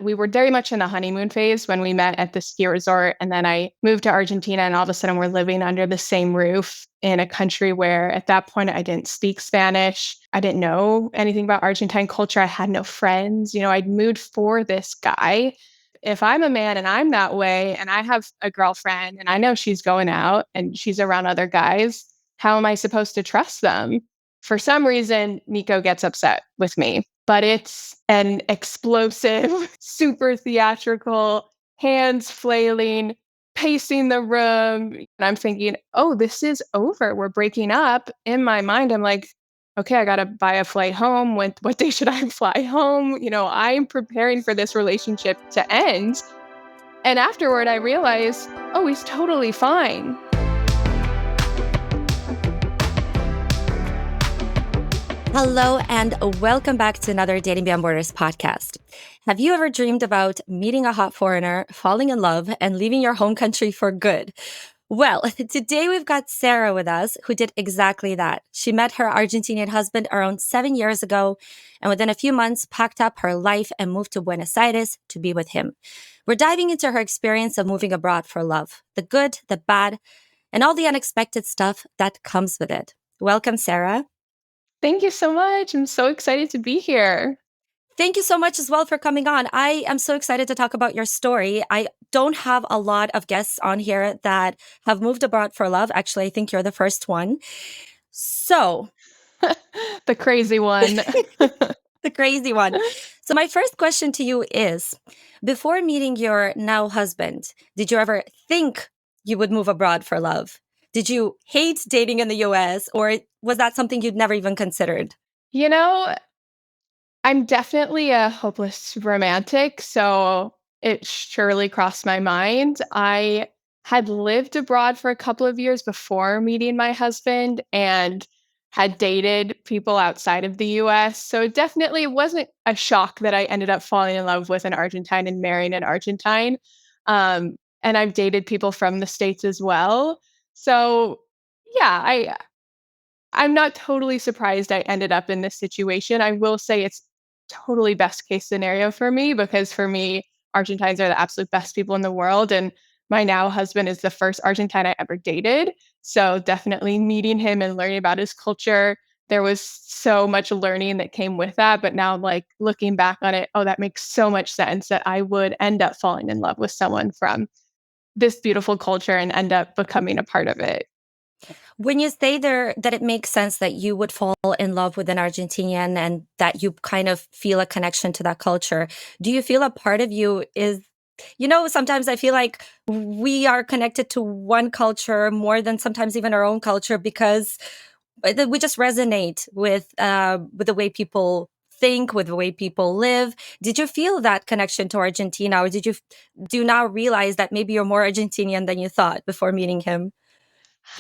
We were very much in the honeymoon phase when we met at the ski resort. And then I moved to Argentina, and all of a sudden we're living under the same roof in a country where at that point I didn't speak Spanish. I didn't know anything about Argentine culture. I had no friends. I'd moved for this guy. If I'm a man and I'm that way and I have a girlfriend and I know she's going out and she's around other guys, how am I supposed to trust them? For some reason, Nico gets upset with me, but it's an explosive, super theatrical, hands flailing, pacing the room. And I'm thinking, oh, this is over. We're breaking up. In my mind, I'm like, okay, I got to buy a flight home. What day should I fly home? I'm preparing for this relationship to end. And afterward, I realized, oh, he's totally fine. Hello, and welcome back to another Dating Beyond Borders podcast. Have you ever dreamed about meeting a hot foreigner, falling in love, and leaving your home country for good? Well, today we've got Sarah with us, who did exactly that. She met her Argentinian husband around 7 years ago, and within a few months packed up her life and moved to Buenos Aires to be with him. We're diving into her experience of moving abroad for love, the good, the bad, and all the unexpected stuff that comes with it. Welcome, Sarah. Thank you so much. I'm so excited to be here. Thank you so much as well for coming on. I am so excited to talk about your story. I don't have a lot of guests on here that have moved abroad for love. Actually, I think you're the first one. So, The crazy one. the crazy one. So, my first question to you is, before meeting your now husband, did you ever think you would move abroad for love? Did you hate dating in the US, or was that something you'd never even considered? You know, I'm definitely a hopeless romantic, so it surely crossed my mind. I had lived abroad for a couple of years before meeting my husband and had dated people outside of the US. So it definitely wasn't a shock that I ended up falling in love with an Argentine and marrying an Argentine. And I've dated people from the States as well. So yeah, I'm not totally surprised I ended up in this situation. I will say it's totally best case scenario for me because for me, Argentines are the absolute best people in the world. And my now husband is the first Argentine I ever dated. So definitely meeting him and learning about his culture, there was so much learning that came with that. But now, like looking back on it, oh, that makes so much sense that I would end up falling in love with someone from this beautiful culture and end up becoming a part of it. When you say there that it makes sense that you would fall in love with an Argentinian and that you kind of feel a connection to that culture, do you feel a part of you is, sometimes I feel like we are connected to one culture more than sometimes even our own culture because we just resonate with the way people think, with the way people live. Did you feel that connection to Argentina, or do you now realize that maybe you're more Argentinian than you thought before meeting him?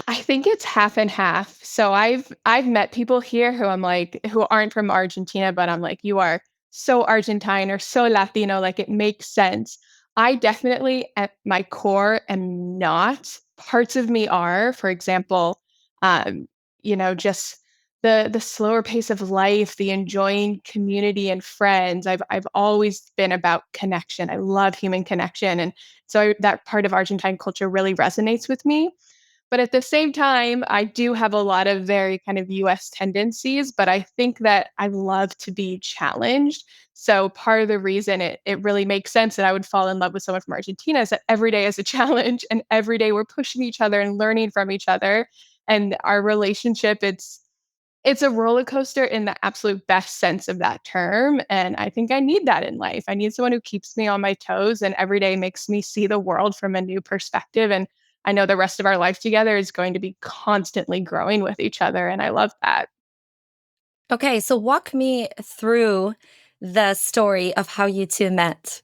I think it's half and half. So I've met people here who I'm like who aren't from Argentina, but I'm like, you are so Argentine or so Latino, like it makes sense. I definitely at my core am not. Parts of me are, for example, just the slower pace of life, the enjoying community and friends. I've always been about connection. I love human connection. And so that part of Argentine culture really resonates with me. But at the same time, I do have a lot of very kind of US tendencies, but I think that I love to be challenged. So part of the reason it really makes sense that I would fall in love with someone from Argentina is that every day is a challenge and every day we're pushing each other and learning from each other. And our relationship, it's a roller coaster in the absolute best sense of that term. And I think I need that in life. I need someone who keeps me on my toes and every day makes me see the world from a new perspective. And I know the rest of our life together is going to be constantly growing with each other. And I love that. Okay, so walk me through the story of how you two met.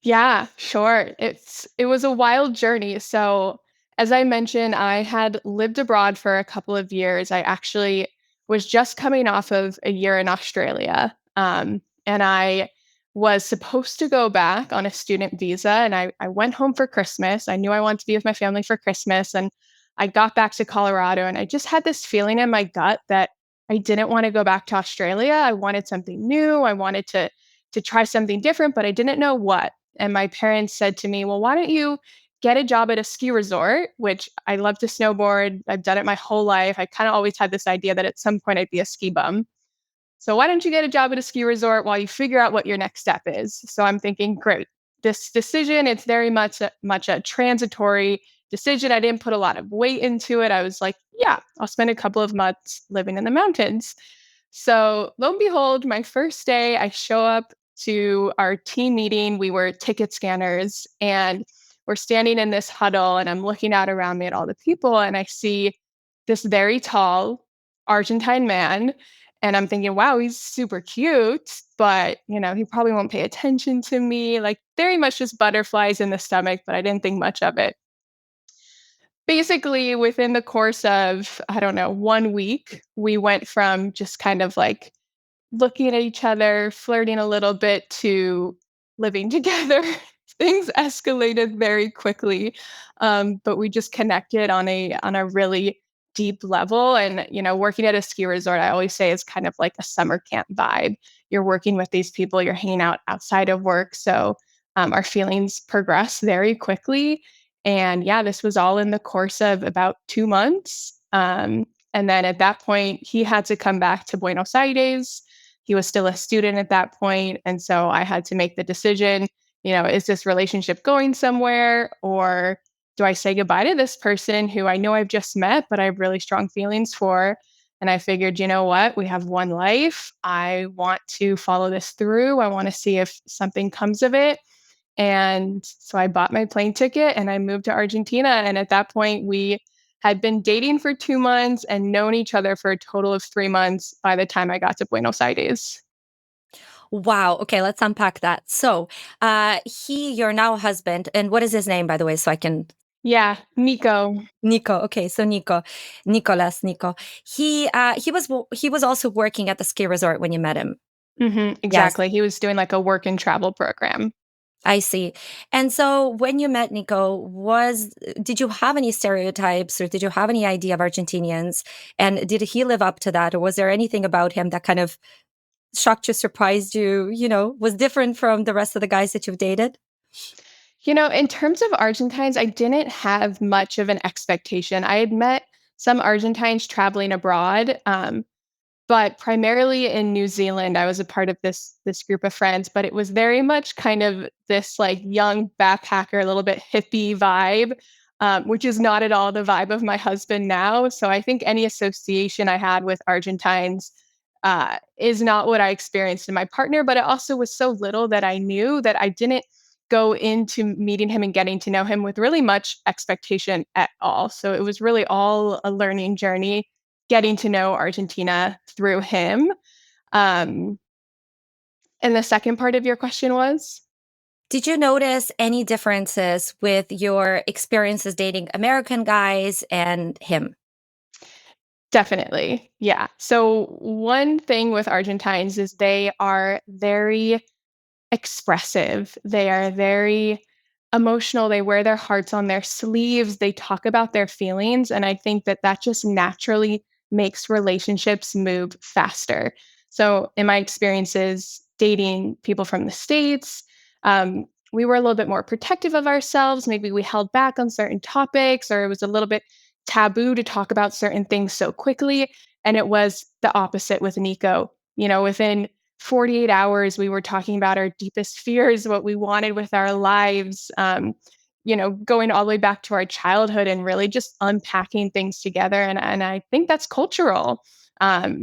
Yeah, sure. It was a wild journey. So, as I mentioned, I had lived abroad for a couple of years. I actually was just coming off of a year in Australia. And I was supposed to go back on a student visa. And I went home for Christmas. I knew I wanted to be with my family for Christmas. And I got back to Colorado and I just had this feeling in my gut that I didn't want to go back to Australia. I wanted something new. I wanted to to try something different, but I didn't know what. And my parents said to me, "Well, why don't you get a job at a ski resort?" Which I love to snowboard. I've done it my whole life. I kind of always had this idea that at some point I'd be a ski bum. So why don't you get a job at a ski resort while you figure out what your next step is? So I'm thinking, great. This decision, it's very much a transitory decision. I didn't put a lot of weight into it. I was like, yeah, I'll spend a couple of months living in the mountains. So lo and behold, my first day, I show up to our team meeting. We were ticket scanners and we're standing in this huddle, and I'm looking out around me at all the people, and I see this very tall Argentine man, and I'm thinking, wow, he's super cute, but he probably won't pay attention to me. Like very much just butterflies in the stomach, but I didn't think much of it. Basically, within the course of, I don't know, 1 week, we went from just kind of like looking at each other, flirting a little bit to living together. Things escalated very quickly, but we just connected on a really deep level. And working at a ski resort, I always say is kind of like a summer camp vibe. You're working with these people, you're hanging out outside of work, so our feelings progress very quickly. And yeah, this was all in the course of about 2 months. And then at that point, he had to come back to Buenos Aires. He was still a student at that point, and so I had to make the decision, is this relationship going somewhere, or do I say goodbye to this person who I know I've just met, but I have really strong feelings for? And I figured, you know what? We have one life. I want to follow this through. I want to see if something comes of it. And so I bought my plane ticket and I moved to Argentina. And at that point, we had been dating for 2 months and known each other for a total of 3 months by the time I got to Buenos Aires. Wow. Okay, let's unpack that. So, your now husband, and what is his name, by the way, so I can. Yeah, Nico. Nico. Okay, so Nico. He was also working at the ski resort when you met him. Yes, Exactly. He was doing like a work and travel program. I see. And so when you met Nico, was did you have any stereotypes or did you have any idea of Argentinians? And did he live up to that, or was there anything about him that kind of shocked you, surprised you, was different from the rest of the guys that you've dated? In terms of Argentines, I didn't have much of an expectation. I had met some Argentines traveling abroad, but primarily in New Zealand. I was a part of this group of friends, but it was very much kind of this like young backpacker, a little bit hippie vibe, which is not at all the vibe of my husband now. So I think any association I had with Argentines is not what I experienced in my partner. But it also was so little that I knew that I didn't go into meeting him and getting to know him with really much expectation at all. So it was really all a learning journey, getting to know Argentina through him. Um, and the second part of your question was? Did you notice any differences with your experiences dating American guys and him? Definitely. Yeah. So one thing with Argentines is they are very expressive. They are very emotional. They wear their hearts on their sleeves. They talk about their feelings. And I think that that just naturally makes relationships move faster. So, in my experiences dating people from the States, we were a little bit more protective of ourselves. Maybe we held back on certain topics, or it was a little bit taboo to talk about certain things so quickly. And it was the opposite with Nico. Within 48 hours, we were talking about our deepest fears, what we wanted with our lives, going all the way back to our childhood and really just unpacking things together. And I think that's cultural.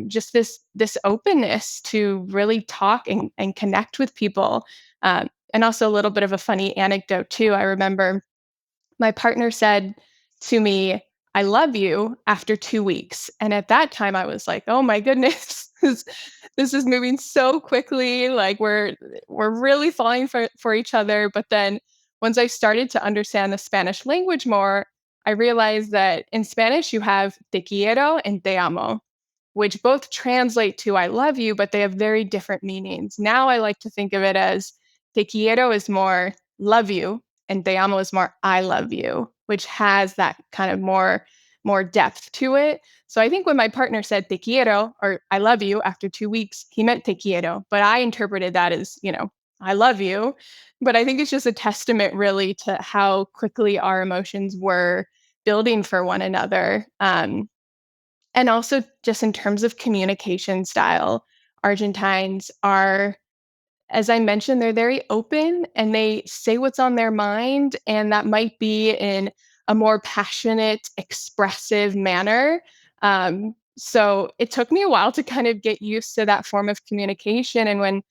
Just this openness to really talk and connect with people. And also a little bit of a funny anecdote too. I remember my partner said to me, "I love you," after 2 weeks. And at that time, I was like, oh my goodness, this is moving so quickly. Like we're really falling for each other. But then once I started to understand the Spanish language more, I realized that in Spanish, you have te quiero and te amo, which both translate to I love you, but they have very different meanings. Now I like to think of it as te quiero is more love you, and te amo is more I love you, which has that kind of more more depth to it. So I think when my partner said te quiero or I love you after 2 weeks, he meant te quiero, but I interpreted that as, I love you. But I think it's just a testament really to how quickly our emotions were building for one another. And also just in terms of communication style, Argentines are, as I mentioned, they're very open and they say what's on their mind. And that might be in a more passionate, expressive manner. So it took me a while to kind of get used to that form of communication. And when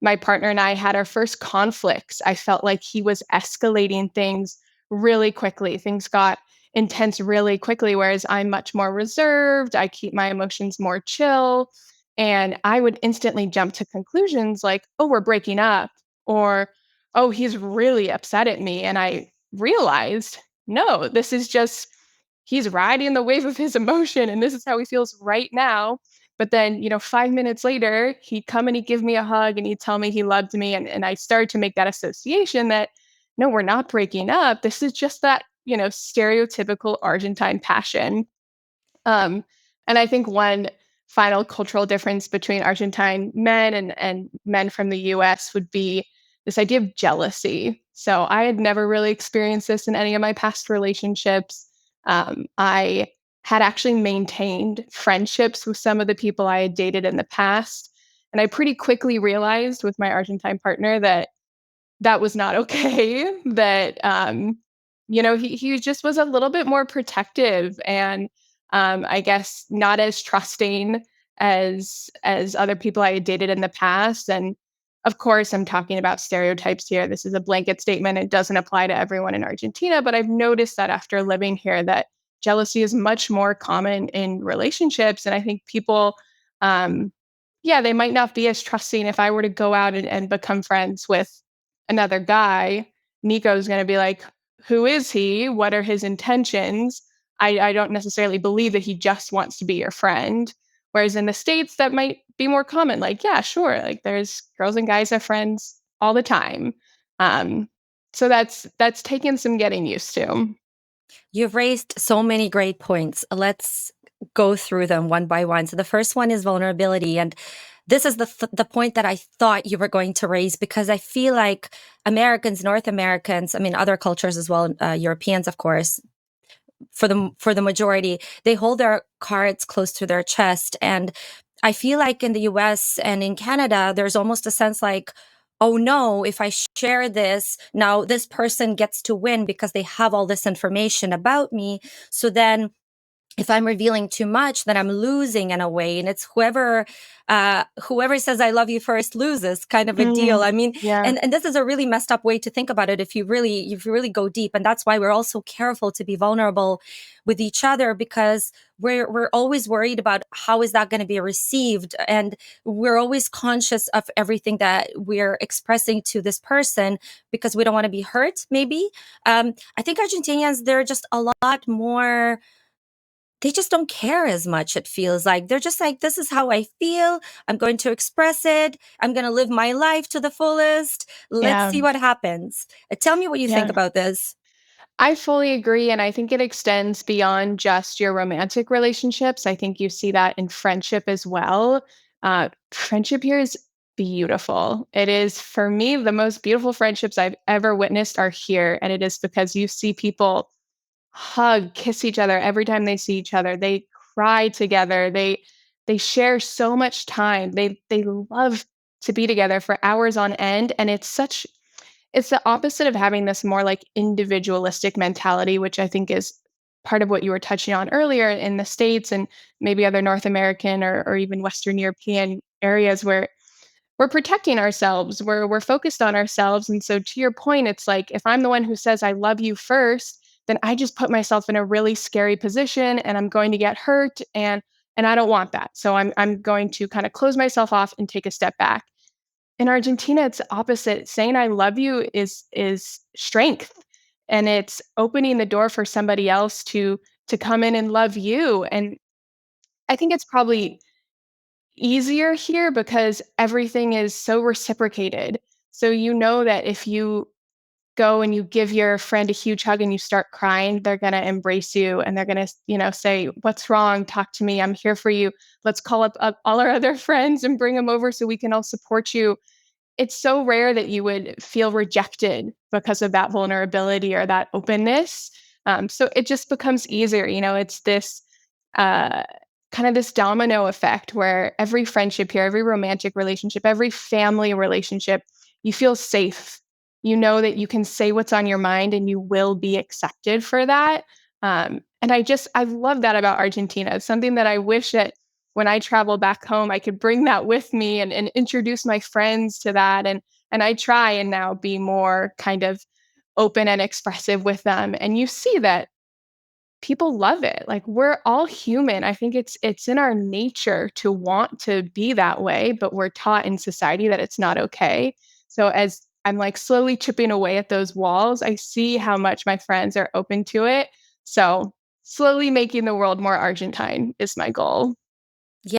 my partner and I had our first conflicts, I felt like he was escalating things really quickly. Things got intense really quickly, whereas I'm much more reserved. I keep my emotions more chill. And I would instantly jump to conclusions like, oh, we're breaking up, or oh, he's really upset at me. And I realized, no, this is just, he's riding the wave of his emotion. And this is how he feels right now. But then, 5 minutes later, he'd come and he'd give me a hug and he'd tell me he loved me. And I started to make that association that, no, we're not breaking up. This is just that, stereotypical Argentine passion. Um, and I think one final cultural difference between Argentine men and men from the US would be this idea of jealousy. So I had never really experienced this in any of my past relationships. I had actually maintained friendships with some of the people I had dated in the past. And I pretty quickly realized with my Argentine partner that that was not okay, that, he just was a little bit more protective and, I guess not as trusting as other people I had dated in the past, and, of course, I'm talking about stereotypes here. This is a blanket statement. It doesn't apply to everyone in Argentina, but I've noticed that after living here that jealousy is much more common in relationships, and I think people, um yeah, they might not be as trusting if I were to go out and become friends with another guy. Nico's gonna be like, "Who is he? What are his intentions?" I don't necessarily believe that he just wants to be your friend. Whereas in the States, that might be more common. Like, yeah, sure. Like there's girls and guys have friends all the time. Um, so that's taken some getting used to. You've raised so many great points. Let's go through them one by one. So the first one is vulnerability, and this is the point that I thought you were going to raise, because I feel like Americans, North Americans, I mean other cultures as well, Europeans, of course, for the majority, they hold their cards close to their chest. And I feel like in the US and in Canada, there's almost a sense like, oh no, if I share this, now this person gets to win because they have all this information about me. So then if I'm revealing too much, then I'm losing in a way. And it's whoever says I love you first loses kind of a deal. Mm, I mean, yeah, and this is a really messed up way to think about it if you really go deep. And that's why we're all so careful to be vulnerable with each other, because we're always worried about how is that going to be received. And we're always conscious of everything that we're expressing to this person because we don't want to be hurt, maybe. I think Argentinians, they're just a lot more, they just don't care as much, it feels like. They're just like, this is how I feel. I'm going to express it. I'm going to live my life to the fullest. Let's yeah, see what happens. Tell me what you think yeah. about this. I fully agree, and I think it extends beyond just your romantic relationships. I think you see that in friendship as well. Friendship here is beautiful. It is, for me, the most beautiful friendships I've ever witnessed are here, and it is because you see people hug, kiss each other every time they see each other. They cry together. They share so much time. They love to be together for hours on end, and it's the opposite of having this more like individualistic mentality, which I think is part of what you were touching on earlier in the States and maybe other North American or even Western European areas where we're protecting ourselves, we're focused on ourselves. And so to your point, it's like if I'm the one who says I love you first, then I just put myself in a really scary position and I'm going to get hurt and I don't want that. So I'm going to kind of close myself off and take a step back. In Argentina, it's opposite. Saying I love you is strength, and it's opening the door for somebody else to come in and love you, and I think it's probably easier here because everything is so reciprocated. So you know that if you go and you give your friend a huge hug and you start crying, they're going to embrace you and they're going to, say, "What's wrong? Talk to me. I'm here for you. Let's call up all our other friends and bring them over so we can all support you." It's so rare that you would feel rejected because of that vulnerability or that openness. So it just becomes easier. It's this uh, kind of this domino effect where every friendship here, every romantic relationship, every family relationship, you feel safe. You know that you can say what's on your mind and you will be accepted for that. And I love that about Argentina. It's something that I wish that when I travel back home, I could bring that with me and introduce my friends to that. And I try and now be more kind of open and expressive with them. And you see that people love it. Like, we're all human. I think it's in our nature to want to be that way, but we're taught in society that it's not okay. So as I'm like slowly chipping away at those walls, I see how much my friends are open to it. So slowly making the world more Argentine is my goal.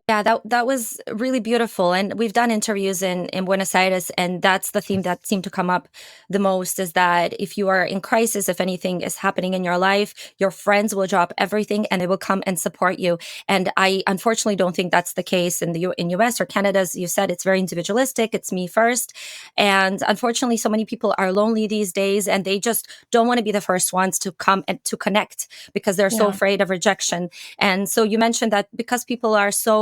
Yeah, that was really beautiful. And we've done interviews in Buenos Aires, and that's the theme that seemed to come up the most is that if you are in crisis, if anything is happening in your life, your friends will drop everything and they will come and support you. And I unfortunately don't think that's the case in US or Canada. As you said, it's very individualistic. It's me first. And unfortunately, so many people are lonely these days and they just don't want to be the first ones to come and to connect because they're so Yeah. afraid of rejection. And so you mentioned that because people are so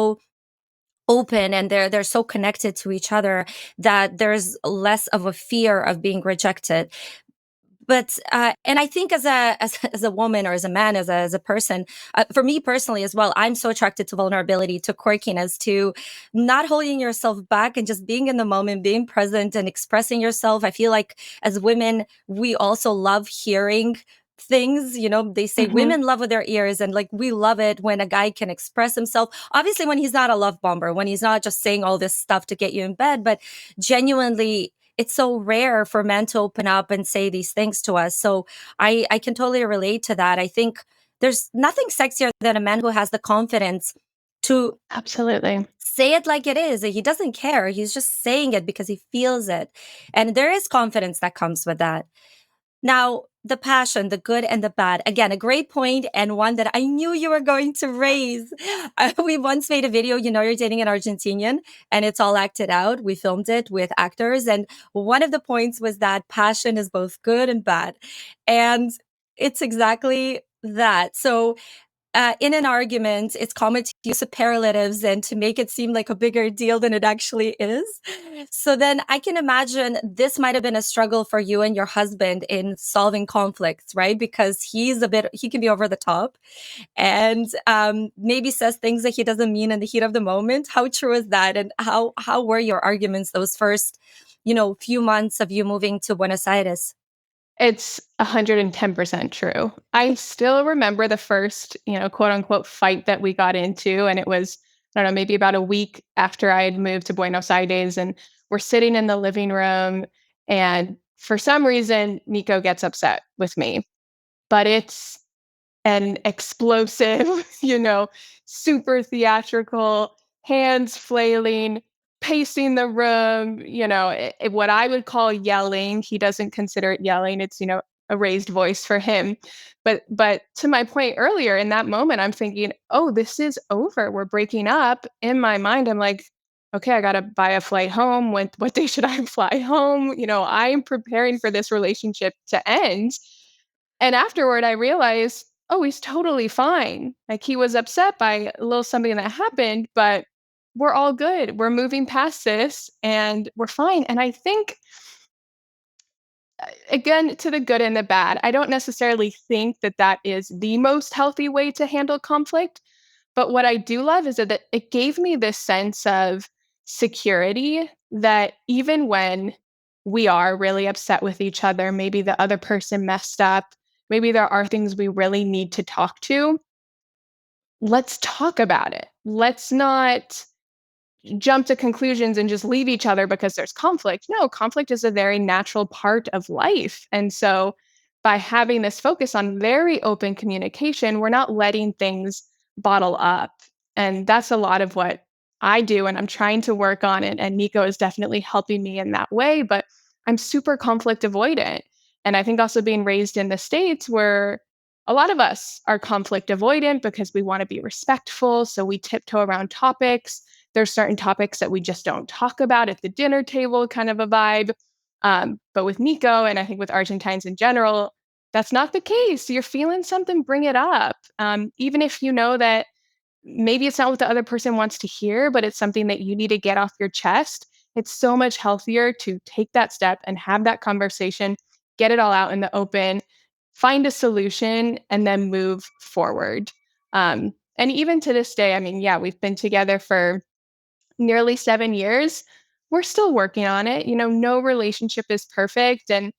open and they're so connected to each other that there's less of a fear of being rejected. But and I think as a woman or as a man, as a person, for me personally as well, I'm so attracted to vulnerability, to quirkiness, to not holding yourself back and just being in the moment, being present and expressing yourself. I feel like as women, we also love hearing things. They say Hmm. women love with their ears, and like we love it when a guy can express himself, obviously when he's not a love bomber, when he's not just saying all this stuff to get you in bed, but genuinely it's so rare for men to open up and say these things to us. So I can totally relate to that. I think there's nothing sexier than a man who has the confidence to Absolutely. say it like it is. He doesn't care. He's just saying it because he feels it. And there is confidence that comes with that. Now, the passion, the good and the bad. Again, a great point and one that I knew you were going to raise. We once made a video, you're dating an Argentinian, and it's all acted out. We filmed it with actors. And one of the points was that passion is both good and bad. And it's exactly that. So in an argument, it's common to use superlatives and to make it seem like a bigger deal than it actually is. So then I can imagine this might have been a struggle for you and your husband in solving conflicts, right? Because he can be over the top and maybe says things that he doesn't mean in the heat of the moment. How true is that? And how were your arguments those first, few months of you moving to Buenos Aires? It's 110% true. I still remember the first, quote unquote fight that we got into. And it was, I don't know, maybe about a week after I had moved to Buenos Aires. And we're sitting in the living room. And for some reason, Nico gets upset with me. But it's and explosive, super theatrical, hands flailing, pacing the room, what I would call yelling. He doesn't consider it yelling. It's, a raised voice for him. But to my point earlier, in that moment, I'm thinking, oh, this is over. We're breaking up. In my mind, I'm like, okay, I gotta buy a flight home. What day should I fly home? I'm preparing for this relationship to end. And afterward, I realized, oh, he's totally fine. Like, he was upset by a little something that happened, but we're all good. We're moving past this and we're fine. And I think, again, to the good and the bad, I don't necessarily think that that is the most healthy way to handle conflict. But what I do love is that it gave me this sense of security that even when we are really upset with each other, maybe the other person messed up, maybe there are things we really need to talk to, let's talk about it. Let's not jump to conclusions and just leave each other because there's conflict. No, conflict is a very natural part of life. And so by having this focus on very open communication, we're not letting things bottle up. And that's a lot of what I do. And I'm trying to work on it. And Nico is definitely helping me in that way. But I'm super conflict avoidant. And I think also being raised in the States where a lot of us are conflict avoidant because we want to be respectful. So we tiptoe around topics. There's certain topics that we just don't talk about at the dinner table, kind of a vibe. But with Nico, and I think with Argentines in general, that's not the case. You're feeling something, bring it up. Even if you know that maybe it's not what the other person wants to hear, but it's something that you need to get off your chest. It's so much healthier to take that step and have that conversation, get it all out in the open, find a solution, and then move forward. And even to this day, I mean, yeah, we've been together for nearly 7 years. We're still working on it. No relationship is perfect. And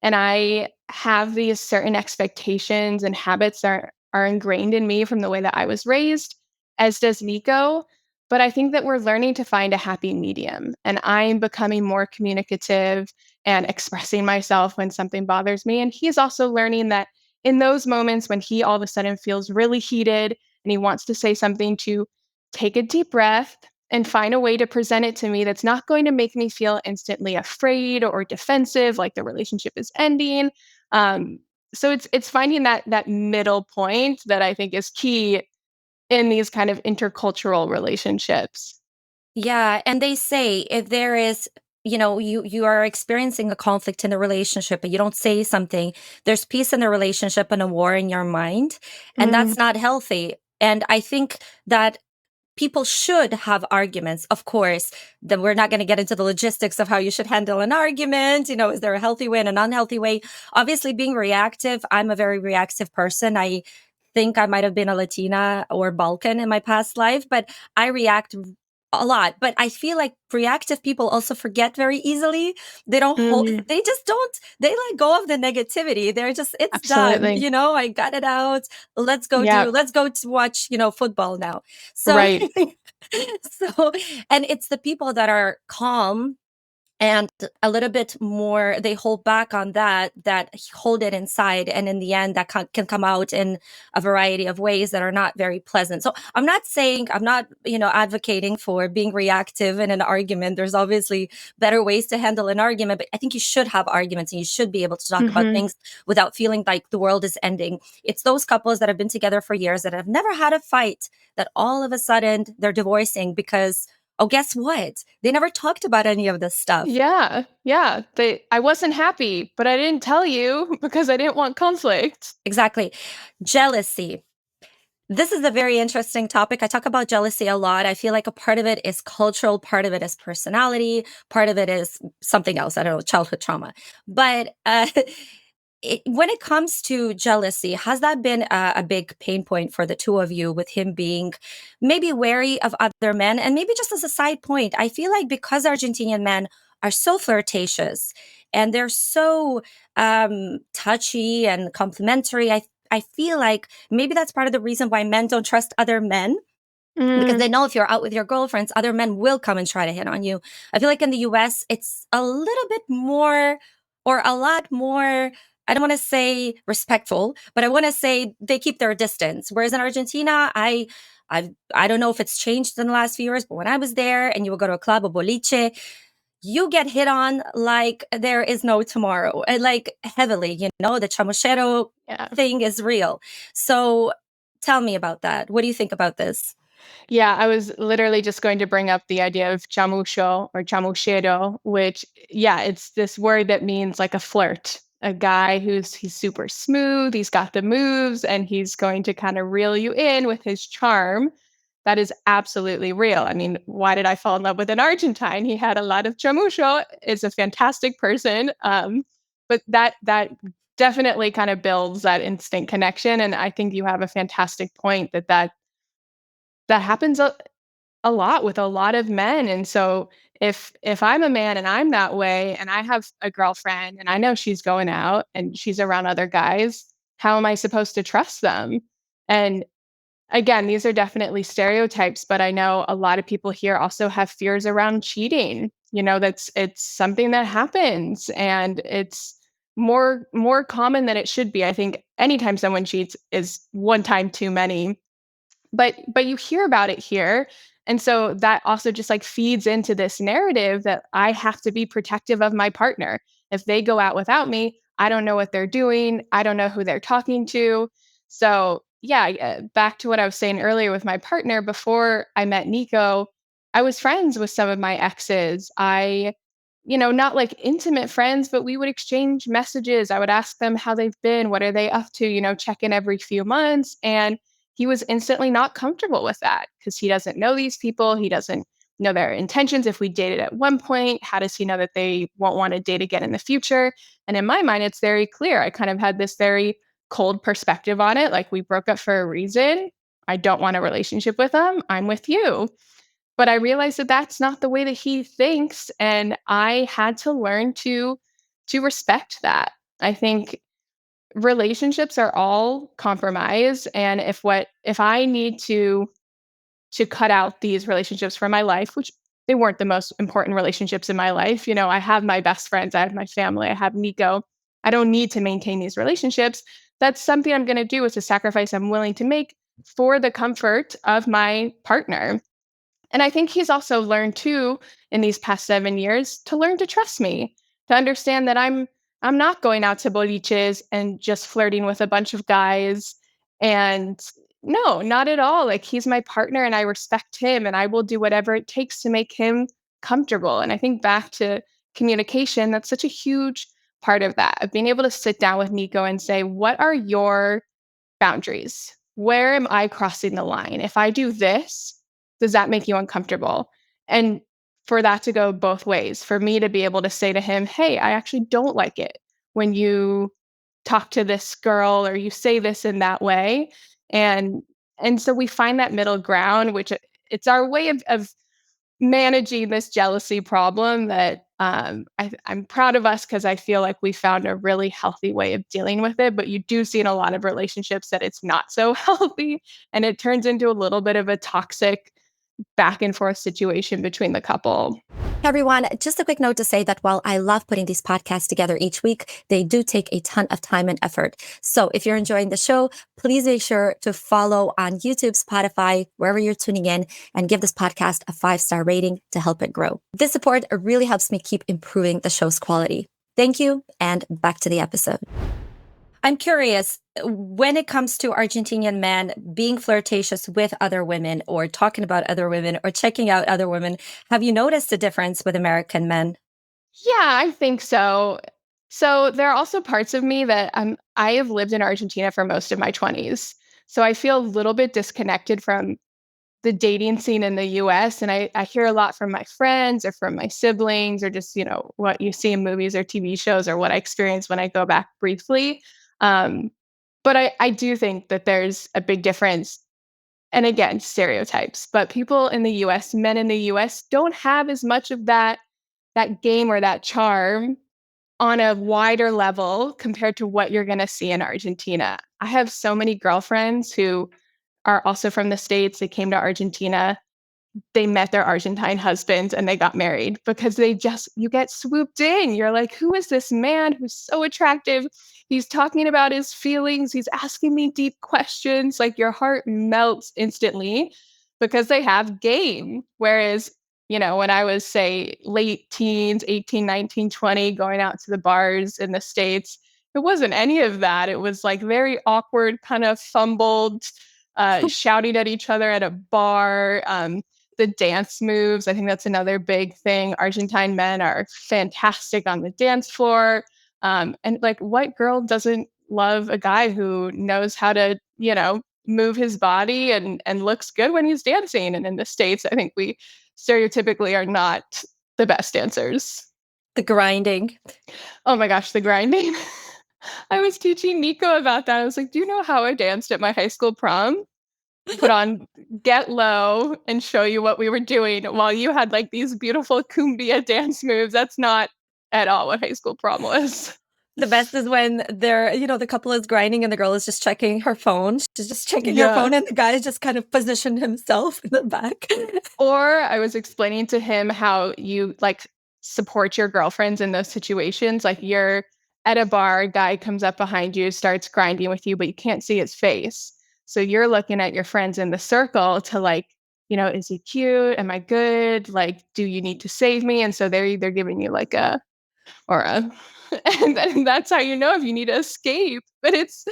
I have these certain expectations and habits that are ingrained in me from the way that I was raised, as does Nico. But I think that we're learning to find a happy medium. And I'm becoming more communicative and expressing myself when something bothers me. And he's also learning that in those moments when he all of a sudden feels really heated and he wants to say something, to take a deep breath and find a way to present it to me that's not going to make me feel instantly afraid or defensive, like the relationship is ending. Um, so it's finding that middle point that I think is key in these kind of intercultural relationships. Yeah, and they say if there is, you are experiencing a conflict in the relationship, but you don't say something, there's peace in the relationship and a war in your mind, and Mm, that's not healthy. And I think that people should have arguments, of course. Then we're not going to get into the logistics of how you should handle an argument. Is there a healthy way and an unhealthy way? Obviously, being reactive, I'm a very reactive person. I think I might have been a Latina or Balkan in my past life, but I react a lot. But I feel like reactive people also forget very easily. They don't hold, mm, they just don't, they let go of the negativity. They're just, it's done. absolutely. I got it out. Yeah. Let's go to watch, football now. So, Right. so, and it's the people that are calm and a little bit more, they hold back on that hold it inside, and in the end that can come out in a variety of ways that are not very pleasant. So I'm not advocating for being reactive in an argument. There's obviously better ways to handle an argument, but I think you should have arguments and you should be able to talk about Hmm. things without feeling like the world is ending. It's those couples that have been together for years that have never had a fight that all of a sudden they're divorcing because, oh, guess what? They never talked about any of this stuff. Yeah. Yeah. I wasn't happy, but I didn't tell you because I didn't want conflict. Exactly. Jealousy. This is a very interesting topic. I talk about jealousy a lot. I feel like a part of it is cultural, part of it is personality, part of it is something else. I don't know, childhood trauma. But when it comes to jealousy, has that been a big pain point for the two of you, with him being maybe wary of other men? And maybe just as a side point, I feel like because Argentinian men are so flirtatious and they're so touchy and complimentary, I feel like maybe that's part of the reason why men don't trust other men, because Mm, they know if you're out with your girlfriends, other men will come and try to hit on you. I feel like in the US, it's a little bit more, or a lot more, I don't want to say respectful, but I want to say they keep their distance. Whereas in Argentina, I don't know if it's changed in the last few years, but when I was there and you would go to a club, a boliche, you get hit on like there is no tomorrow, and like heavily, the chamuchero yeah. thing is real. So tell me about that. What do you think about this? Yeah, I was literally just going to bring up the idea of chamucho or chamuchero, which, yeah, it's this word that means like a flirt, a guy he's super smooth, he's got the moves, and he's going to kind of reel you in with his charm. That is absolutely real. I mean, why did I fall in love with an Argentine? He had a lot of chamucho. Is a fantastic person. But that definitely kind of builds that instant connection. And I think you have a fantastic point that happens a lot with a lot of men. And so if I'm a man and I'm that way and I have a girlfriend and I know she's going out and she's around other guys, how am I supposed to trust them? And again, these are definitely stereotypes, but I know a lot of people here also have fears around cheating. It's something that happens and it's more common than it should be. I think anytime someone cheats is one time too many, but you hear about it here. And so that also just like feeds into this narrative that I have to be protective of my partner. If they go out without me, I don't know what they're doing. I don't know who they're talking to. So, yeah, back to what I was saying earlier with my partner, before I met Nico, I was friends with some of my exes. Not like intimate friends, but we would exchange messages. I would ask them how they've been, what are they up to, check in every few months. And he was instantly not comfortable with that because he doesn't know these people. He doesn't know their intentions. If we dated at one point, how does he know that they won't want to date again in the future? And in my mind, it's very clear. I kind of had this very cold perspective on it. Like, we broke up for a reason. I don't want a relationship with them. I'm with you. But I realized that that's not the way that he thinks, and I had to learn to respect that. I think relationships are all compromise, and if I need to cut out these relationships from my life, which they weren't the most important relationships in my life. I have my best friends, I have my family, I have Nico. I don't need to maintain these relationships. That's something I'm going to do. It's a sacrifice I'm willing to make for the comfort of my partner. And I think he's also learned too in these past 7 years to learn to trust me, to understand that I'm not going out to boliches and just flirting with a bunch of guys. And no, not at all. Like, he's my partner and I respect him and I will do whatever it takes to make him comfortable. And I think back to communication, that's such a huge part of that, of being able to sit down with Nico and say, what are your boundaries? Where am I crossing the line? If I do this, does that make you uncomfortable? And for that to go both ways, for me to be able to say to him, hey, I actually don't like it when you talk to this girl or you say this in that way. And and so we find that middle ground, which it's our way of managing this jealousy problem that I'm proud of us because I feel like we found a really healthy way of dealing with it. But you do see in a lot of relationships that it's not so healthy, and it turns into a little bit of a toxic back and forth situation between the couple. Hey everyone, just a quick note to say that while I love putting these podcasts together each week, they do take a ton of time and effort. So if you're enjoying the show, please make sure to follow on YouTube, Spotify, wherever you're tuning in, and give this podcast a 5-star rating to help it grow. This support really helps me keep improving the show's quality. Thank you, and back to the episode. I'm curious, when it comes to Argentinian men being flirtatious with other women or talking about other women or checking out other women, have you noticed a difference with American men? Yeah, I think so. So there are also parts of me that I have lived in Argentina for most of my 20s. So I feel a little bit disconnected from the dating scene in the US. And I hear a lot from my friends or from my siblings or just, what you see in movies or TV shows or what I experience when I go back briefly. Um, but I do think that there's a big difference. And again, stereotypes, but people in the US, men in the US don't have as much of that game or that charm on a wider level compared to what you're going to see in Argentina. I have so many girlfriends who are also from the States. They came to Argentina, they met their Argentine husbands and they got married because you get swooped in. You're like, who is this man who's so attractive? He's talking about his feelings. He's asking me deep questions. Like, your heart melts instantly because they have game. Whereas, when I was, say, late teens, 18, 19, 20, going out to the bars in the States, it wasn't any of that. It was like very awkward, kind of fumbled, shouting at each other at a bar. The dance moves, I think that's another big thing. Argentine men are fantastic on the dance floor. And like, what girl doesn't love a guy who knows how to, move his body and looks good when he's dancing? And in the States, I think we stereotypically are not the best dancers. The grinding. Oh my gosh, the grinding. I was teaching Nico about that. I was like, do you know how I danced at my high school prom? Put on Get Low and show you what we were doing while you had like these beautiful cumbia dance moves. That's not at all what high school prom was. The best is when the couple is grinding and the girl is just checking her phone. She's just checking her Yeah. phone and the guy is just kind of positioned himself in the back. Or I was explaining to him how you like support your girlfriends in those situations. Like, you're at a bar, a guy comes up behind you, starts grinding with you, but you can't see his face. So you're looking at your friends in the circle to like, is he cute? Am I good? Like, do you need to save me? And so they're either giving you like or a and then that's how you know if you need to escape. But it's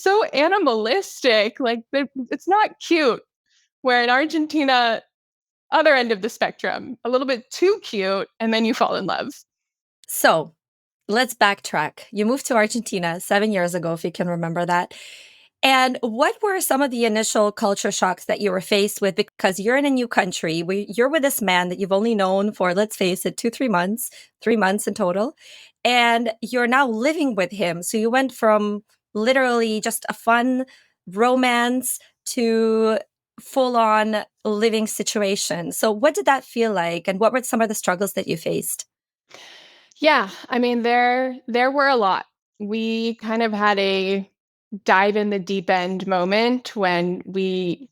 so animalistic. Like it's not cute. Where in Argentina, other end of the spectrum, a little bit too cute, and then you fall in love. So let's backtrack. You moved to Argentina 7 years ago, if you can remember that. And what were some of the initial culture shocks that you were faced with? Because you're in a new country, you're with this man that you've only known for, let's face it, 2, 3 months, 3 months in total. And you're now living with him. So you went from literally just a fun romance to full on living situation. So, what did that feel like? And what were some of the struggles that you faced? Yeah, I mean there were a lot. We kind of had a dive in the deep end moment when we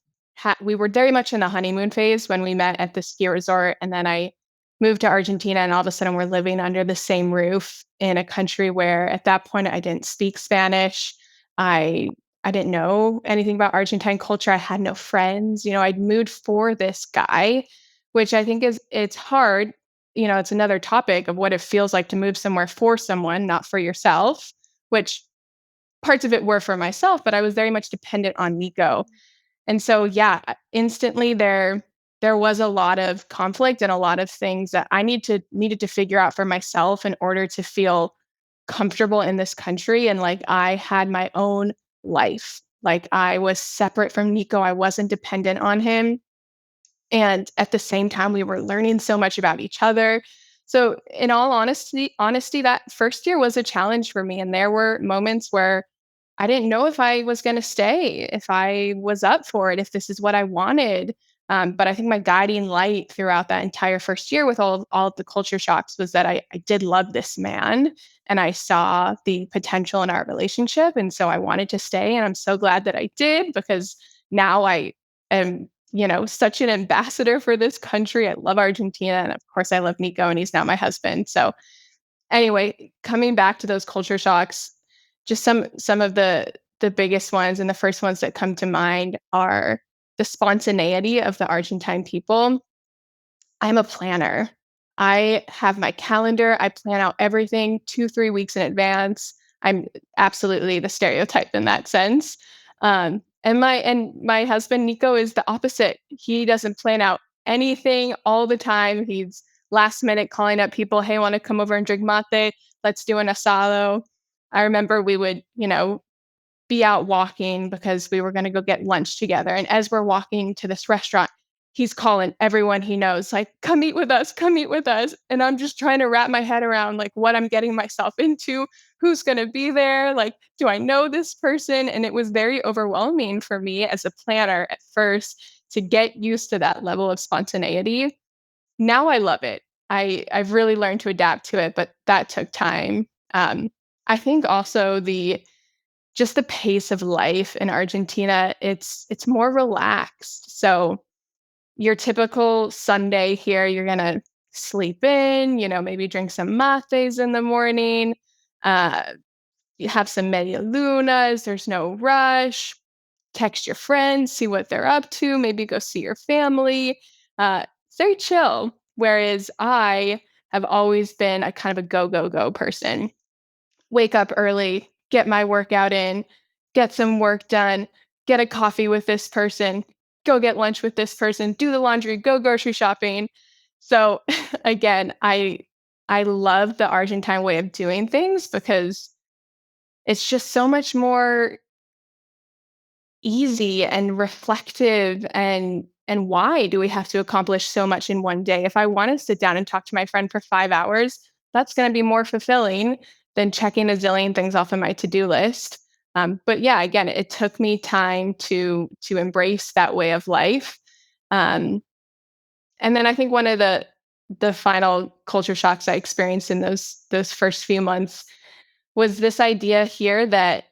were very much in the honeymoon phase when we met at the ski resort, and then I moved to Argentina, and all of a sudden we're living under the same roof in a country where at that point I didn't speak Spanish. I I didn't know anything about Argentine culture. I had no friends. I'd moved for this guy, which I think it's hard. It's another topic of what it feels like to move somewhere for someone, not for yourself, which parts of it were for myself, but I was very much dependent on Nico. And so, yeah, instantly there was a lot of conflict and a lot of things that I needed to figure out for myself in order to feel comfortable in this country and like I had my own life. Like I was separate from Nico. I wasn't dependent on him. And at the same time, we were learning so much about each other. So, in all honesty, that first year was a challenge for me. And there were moments where I didn't know if I was going to stay, if I was up for it, if this is what I wanted. But I think my guiding light throughout that entire first year with all of the culture shocks was that I did love this man and I saw the potential in our relationship. And so I wanted to stay. And I'm so glad that I did because now I am, such an ambassador for this country. I love Argentina. And of course, I love Nico and he's now my husband. So, anyway, coming back to those culture shocks, just some of the biggest ones and the first ones that come to mind are the spontaneity of the Argentine people. I'm a planner. I have my calendar. I plan out everything 2, 3 weeks in advance. I'm absolutely the stereotype in that sense. And my husband Nico is the opposite. He doesn't plan out anything all the time. He's last minute calling up people, "Hey, want to come over and drink mate? Let's do an asado." I remember we would, be out walking because we were going to go get lunch together. And as we're walking to this restaurant, he's calling everyone he knows, like, come eat with us, come eat with us. And I'm just trying to wrap my head around like what I'm getting myself into, who's going to be there, like, do I know this person? And it was very overwhelming for me as a planner at first to get used to that level of spontaneity. Now I love it. I've really learned to adapt to it, but that took time. I think also the pace of life in Argentina, it's more relaxed. So your typical Sunday here, you're gonna sleep in, maybe drink some mates in the morning, uh, you have some media lunas, there's no rush, text your friends, see what they're up to, maybe go see your family. It's very chill. Whereas I have always been a kind of a go, go, go person. Wake up early, get my workout in, get some work done, get a coffee with this person, go get lunch with this person, do the laundry, go grocery shopping. So again, I love the Argentine way of doing things because it's just so much more easy and reflective and why do we have to accomplish so much in one day? If I want to sit down and talk to my friend for 5 hours, that's going to be more fulfilling than checking a zillion things off of my to-do list. But yeah, again, it took me time to embrace that way of life. Um, and then I think one of the final culture shocks I experienced in those first few months was this idea here that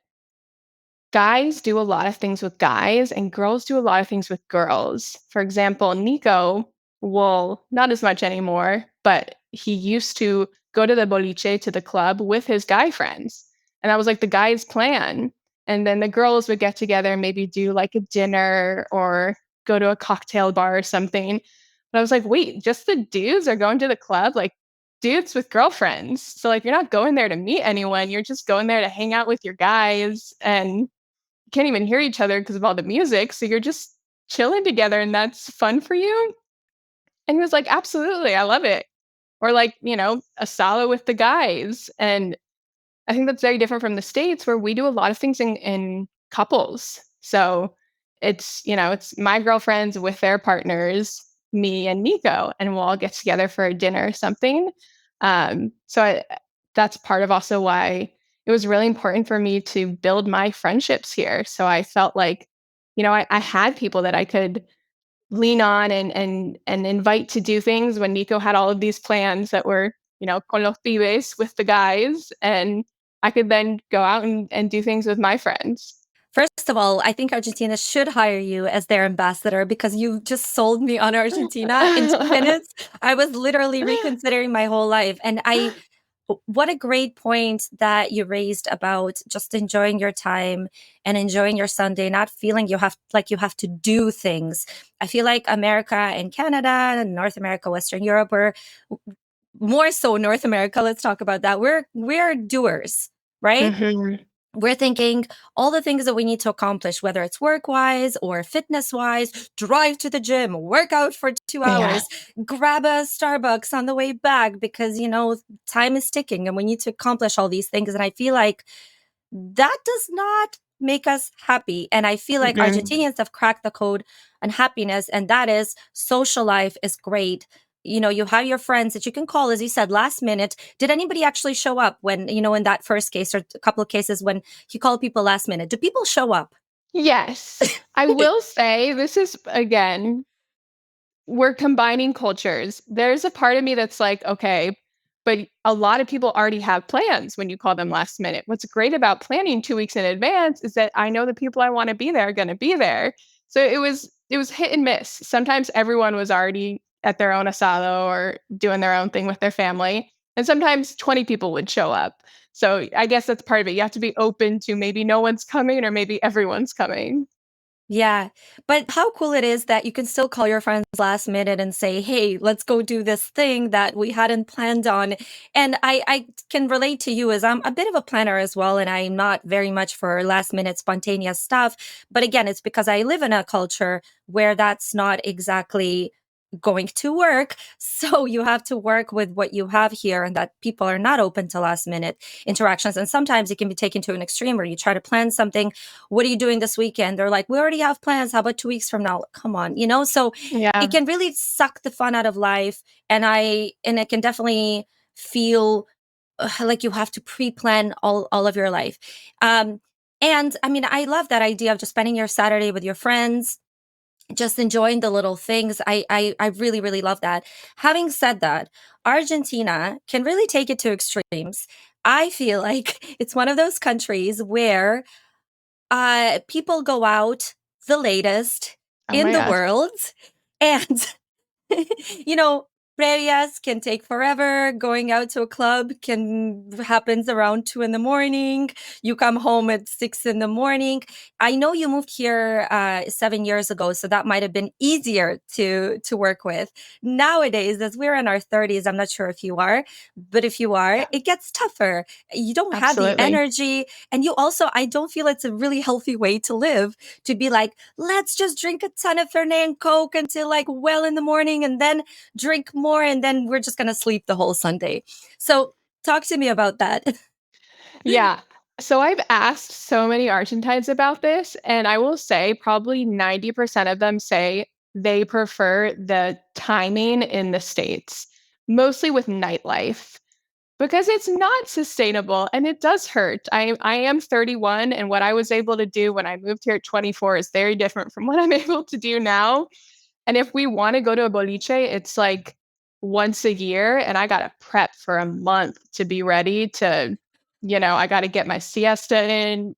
guys do a lot of things with guys and girls do a lot of things with girls. For example, Nico will not as much anymore, but he used to go to the boliche, to the club with his guy friends. And that was like the guy's plan. And then the girls would get together and maybe do like a dinner or go to a cocktail bar or something. But I was like, wait, just the dudes are going to the club? Like dudes with girlfriends. So like you're not going there to meet anyone. You're just going there to hang out with your guys and you can't even hear each other because of all the music. So you're just chilling together and that's fun for you. And he was like, absolutely, I love it. Or like, a solo with the guys. And I think that's very different from the States where we do a lot of things in couples. So it's my girlfriends with their partners, me and Nico, and we'll all get together for a dinner or something. That's part of also why it was really important for me to build my friendships here. So I felt like, I had people that I could lean on and invite to do things when Nico had all of these plans that were, con los pibes with the guys, and I could then go out and do things with my friends. First of all, I think Argentina should hire you as their ambassador because you just sold me on Argentina in 2 minutes. I was literally reconsidering my whole life. And what a great point that you raised about just enjoying your time and enjoying your Sunday, not feeling you have to do things. I feel like America and Canada, North America, Western Europe, we're more so North America. Let's talk about that. We're doers, right? Mhm. We're thinking all the things that we need to accomplish, whether it's work wise or fitness wise, drive to the gym, work out for 2 hours, Yeah. grab a Starbucks on the way back because, time is ticking and we need to accomplish all these things. And I feel like that does not make us happy. And I feel like Mm-mm. Argentinians have cracked the code on happiness, and that is social life is great. You have your friends that you can call, as you said, last minute. Did anybody actually show up when, in that first case or a couple of cases when you call people last minute? Do people show up? Yes. I will say this is, again, we're combining cultures. There's a part of me that's like, okay, but a lot of people already have plans when you call them last minute. What's great about planning 2 weeks in advance is that I know the people I want to be there are going to be there. So it was hit and miss. Sometimes everyone was already at their own asado or doing their own thing with their family, and sometimes 20 people would show up. So I guess that's part of it. You have to be open to maybe no one's coming or maybe everyone's coming. Yeah. But how cool it is that you can still call your friends last minute and say, hey, let's go do this thing that we hadn't planned on. And I can relate to you as I'm a bit of a planner as well. And I'm not very much for last minute spontaneous stuff. But again, it's because I live in a culture where that's not exactly going to work. So you have to work with what you have here and that people are not open to last minute interactions. And sometimes it can be taken to an extreme where you try to plan something. What are you doing this weekend? They're like, we already have plans. How about 2 weeks from now? Come on, So it Yeah. can really suck the fun out of life. And it can definitely feel like you have to pre-plan all of your life. And I mean, I love that idea of just spending your Saturday with your friends, just enjoying the little things. I really, really love that. Having said that, Argentina can really take it to extremes. I feel like it's one of those countries where people go out the latest Oh in my the gosh. world, and you know, previas can take forever. Going out to a club can happens around 2 in the morning. You come home at 6 in the morning. I know you moved here 7 years ago, so that might have been easier to work with. Nowadays, as we're in our 30s, I'm not sure if you are, but if you are, Yeah, it gets tougher. You don't have the absolutely. energy, and you also, I don't feel it's a really healthy way to live, to be like, let's just drink a ton of Fernet and Coke until like well in the morning and then drink more and then we're just going to sleep the whole Sunday. So talk to me about that. Yeah. So I've asked so many Argentines about this, and I will say probably 90% of them say they prefer the timing in the States, mostly with nightlife, because it's not sustainable and it does hurt. I am 31, and what I was able to do when I moved here at 24 is very different from what I'm able to do now. And if we wanna go to a boliche, it's like once a year, and I gotta prep for a month to be ready to I gotta get my siesta in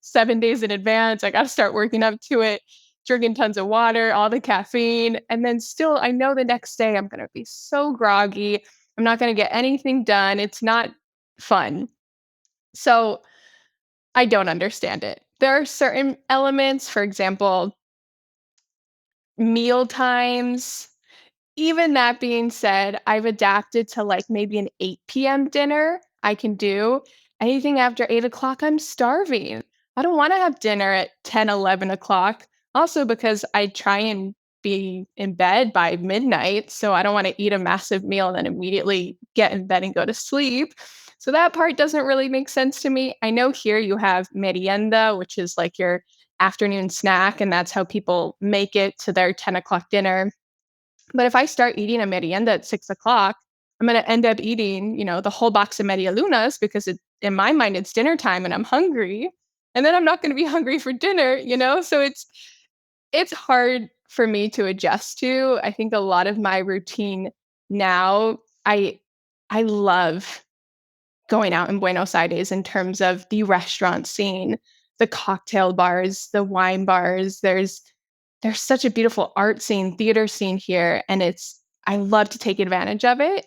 7 days in advance. I gotta start working up to it, drinking tons of water, all the caffeine, and then still, I know the next day I'm gonna be so groggy. I'm not gonna get anything done. It's not fun. So, I don't understand it. There are certain elements, for example, meal times. Even that being said, I've adapted to like maybe an 8 p.m. dinner I can do. Anything after 8 o'clock, I'm starving. I don't want to have dinner at 10, 11 o'clock. Also, because I try and be in bed by midnight. So I don't want to eat a massive meal and then immediately get in bed and go to sleep. So that part doesn't really make sense to me. I know here you have merienda, which is like your afternoon snack, and that's how people make it to their 10 o'clock dinner. But if I start eating a merienda at 6 o'clock, I'm going to end up eating, the whole box of media lunas because in my mind, it's dinner time and I'm hungry. And then I'm not going to be hungry for dinner. So it's hard for me to adjust to. I think a lot of my routine now, I love going out in Buenos Aires in terms of the restaurant scene, the cocktail bars, the wine bars. There's such a beautiful art scene, theater scene here, and I love to take advantage of it,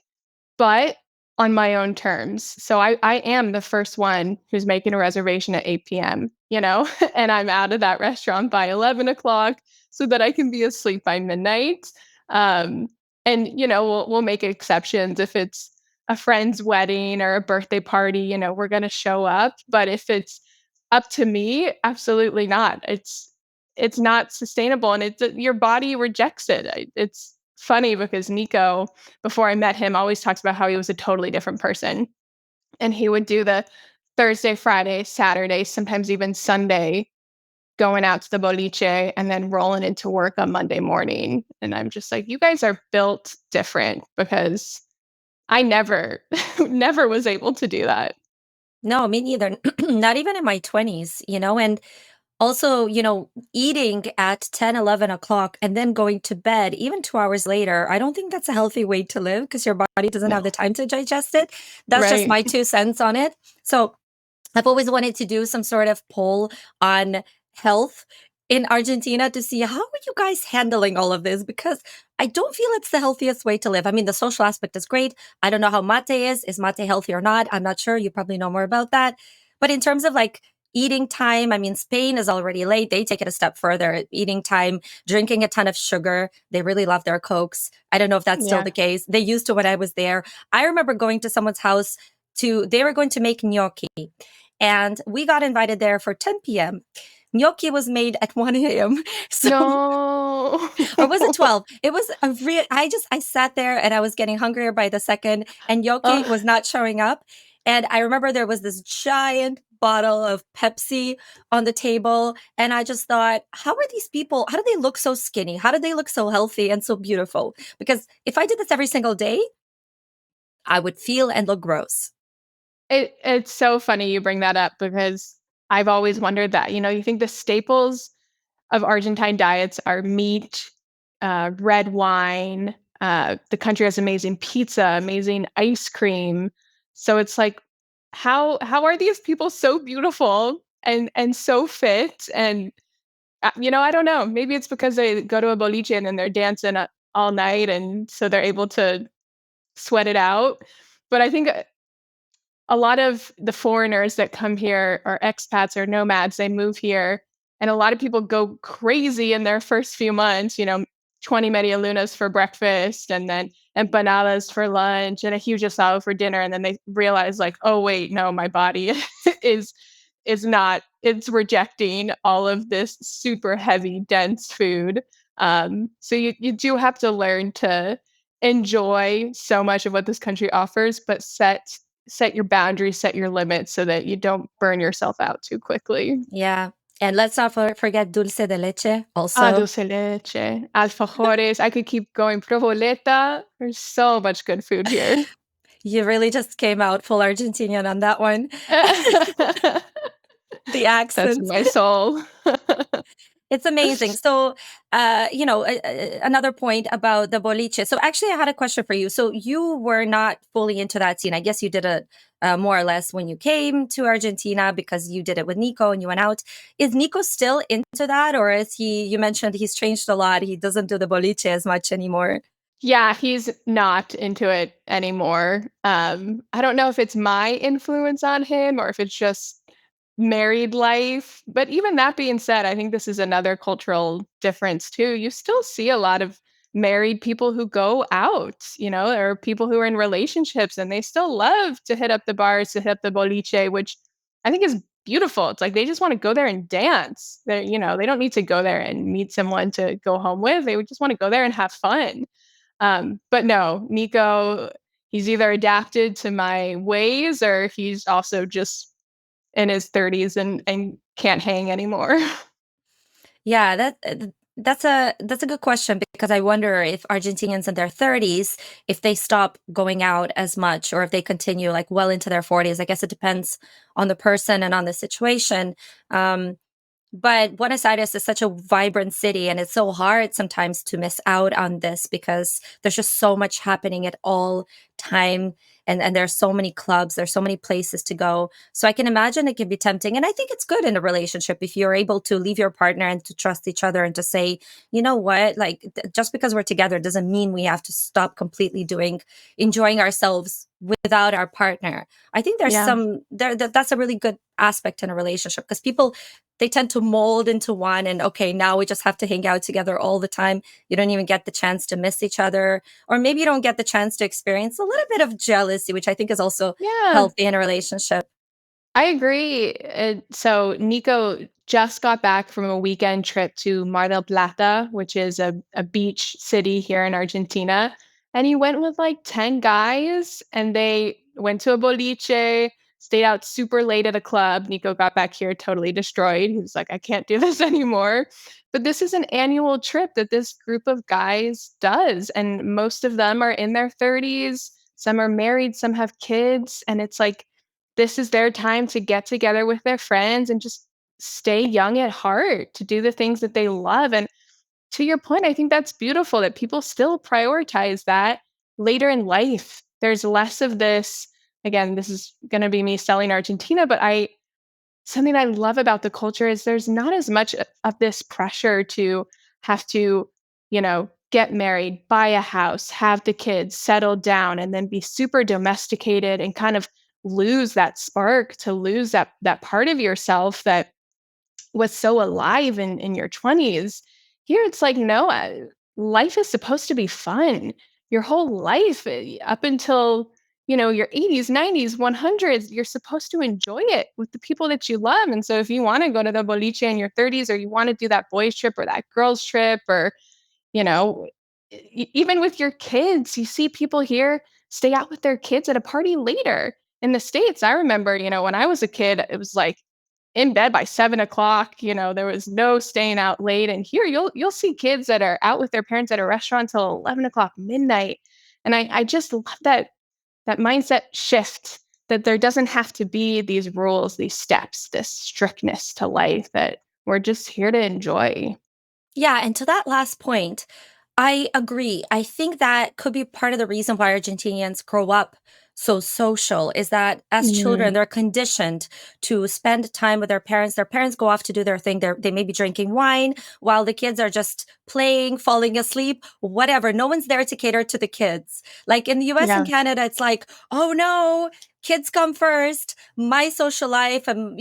but on my own terms. So I am the first one who's making a reservation at 8 p.m., and I'm out of that restaurant by 11 o'clock so that I can be asleep by midnight. Um, and we'll make exceptions if it's a friend's wedding or a birthday party, we're going to show up. But if it's up to me, absolutely not. It's not sustainable, and your body rejects it. It's funny because Nico, before I met him, always talks about how he was a totally different person. And he would do the Thursday, Friday, Saturday, sometimes even Sunday, going out to the boliche and then rolling into work on Monday morning. And I'm just like, you guys are built different because I never, never was able to do that. No, me neither. Not even in my 20s, and also, eating at 10, 11 o'clock and then going to bed even 2 hours later, I don't think that's a healthy way to live because your body doesn't have No. the time to digest it. That's just Right. my 2 cents on it. So I've always wanted to do some sort of poll on health in Argentina to see how are you guys handling all of this, because I don't feel it's the healthiest way to live. I mean, the social aspect is great. I don't know how mate is. Is mate healthy or not? I'm not sure. You probably know more about that. But in terms of like eating time, I mean, Spain is already late. They take it a step further. Eating time, drinking a ton of sugar. They really love their Cokes. I don't know if that's still Yeah. the case. They used to when I was there. I remember going to someone's house they were going to make gnocchi. And we got invited there for 10 p.m. Gnocchi was made at 1 a.m. So, No. or was it 12? It was a real, I sat there and I was getting hungrier by the second, and gnocchi Ugh. was not showing up. And I remember there was this giant bottle of Pepsi on the table. And I just thought, how are these people? How do they look so skinny? How do they look so healthy and so beautiful? Because if I did this every single day, I would feel and look gross. It's so funny you bring that up because I've always wondered that. You think the staples of Argentine diets are meat, red wine. The country has amazing pizza, amazing ice cream. So it's like, how are these people so beautiful and so fit? And I don't know. Maybe it's because they go to a boliche and then they're dancing all night, and so they're able to sweat it out. But I think a lot of the foreigners that come here are expats or nomads. They move here, and a lot of people go crazy in their first few months. 20 media lunas for breakfast, and then empanadas for lunch, and a huge asado for dinner, and then they realize like, oh wait, no, my body is is not. It's rejecting all of this super heavy, dense food. So you do have to learn to enjoy so much of what this country offers, but set your boundaries, set your limits so that you don't burn yourself out too quickly. Yeah. And let's not forget dulce de leche Ah, also. dulce leche, alfajores. I could keep going. Provoleta. There's so much good food here. You really just came out full Argentinian on that one. The That's accents. my soul. It's amazing. So, another point about the boliche. So, actually, I had a question for you. So, you were not fully into that scene. I guess you did it more or less when you came to Argentina because you did it with Nico and you went out. Is Nico still into that, or is he? You mentioned he's changed a lot. He doesn't do the boliche as much anymore. Yeah, he's not into it anymore. I don't know if it's my influence on him or if it's just married life. But even that being said, I think this is another cultural difference too. You still see a lot of married people who go out, or people who are in relationships and they still love to hit up the bars, to hit up the boliche, which I think is beautiful. It's like they just want to go there and dance. They don't need to go there and meet someone to go home with. They would just want to go there and have fun. But no, Nico, he's either adapted to my ways or he's also just in his 30s and can't hang anymore. Yeah, that's a good question because I wonder if Argentinians in their 30s, if they stop going out as much or if they continue like well into their 40s. I guess it depends on the person and on the situation. Um, but Buenos Aires is such a vibrant city, and it's so hard sometimes to miss out on this because there's just so much happening at all time. And there's so many clubs, there's so many places to go. So I can imagine it can be tempting. And I think it's good in a relationship if you're able to leave your partner and to trust each other and to say, you know what, like just because we're together doesn't mean we have to stop completely enjoying ourselves without our partner. I think there's Yeah. that's a really good aspect in a relationship because people, they tend to mold into one, and okay, now we just have to hang out together all the time. You don't even get the chance to miss each other, or maybe you don't get the chance to experience a little bit of jealousy, which I think is also Yeah. healthy in a relationship. I agree. So Nico just got back from a weekend trip to Mar del Plata, which is a beach city here in Argentina. And he went with like 10 guys and they went to a boliche, stayed out super late at a club. Nico got back here totally destroyed. He was like, I can't do this anymore. But this is an annual trip that this group of guys does. And most of them are in their 30s. Some are married, some have kids. And it's like, this is their time to get together with their friends and just stay young at heart, to do the things that they love. And to your point, I think that's beautiful that people still prioritize that later in life. There's less of this. Again, this is going to be me selling Argentina, but something I love about the culture is there's not as much of this pressure to have to, get married, buy a house, have the kids, settle down, and then be super domesticated and kind of lose that spark, to lose that part of yourself that was so alive in your 20s. Here it's like, no, life is supposed to be fun. Your whole life, up until, your 80s, 90s, 100s, you're supposed to enjoy it with the people that you love. And so if you want to go to the boliche in your 30s, or you want to do that boys trip or that girls trip, or, you know, even with your kids, you see people here stay out with their kids at a party later. In the States, I remember, when I was a kid, it was like in bed by 7 o'clock. There was no staying out late. And here you'll see kids that are out with their parents at a restaurant till 11 o'clock midnight. And I just love that mindset shift, that there doesn't have to be these rules, these steps, this strictness to life, that we're just here to enjoy. Yeah, and to that last point, I agree. I think that could be part of the reason why Argentinians grow up so social is that as children, Mhm. they're conditioned to spend time with their parents. Their parents go off to do their thing. They may be drinking wine while the kids are just playing, falling asleep, whatever. No one's there to cater to the kids. Like in the US and Yeah. Canada, it's like, oh no, kids come first. My social life and,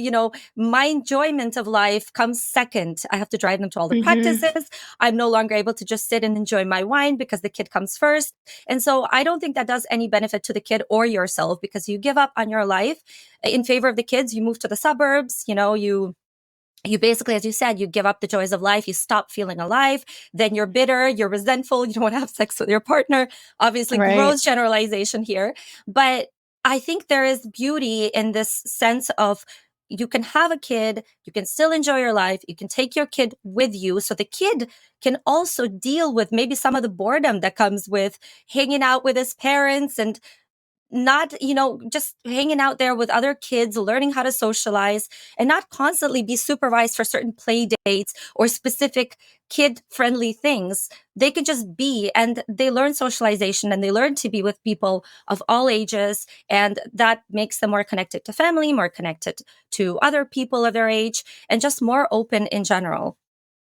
my enjoyment of life comes second. I have to drive them to all the Mhm. practices. I'm no longer able to just sit and enjoy my wine because the kid comes first. And so I don't think that does any benefit to the kid or yourself because you give up on your life in favor of the kids. You move to the suburbs, you basically, as you said, you give up the joys of life, you stop feeling alive, then you're bitter, you're resentful, you don't want to have sex with your partner. Obviously, Right. gross generalization here. But I think there is beauty in this sense of you can have a kid, you can still enjoy your life, you can take your kid with you. So the kid can also deal with maybe some of the boredom that comes with hanging out with his parents and not, just hanging out there with other kids, learning how to socialize and not constantly be supervised for certain play dates or specific kid friendly things. They can just be, and they learn socialization and they learn to be with people of all ages. And that makes them more connected to family, more connected to other people of their age, and just more open in general.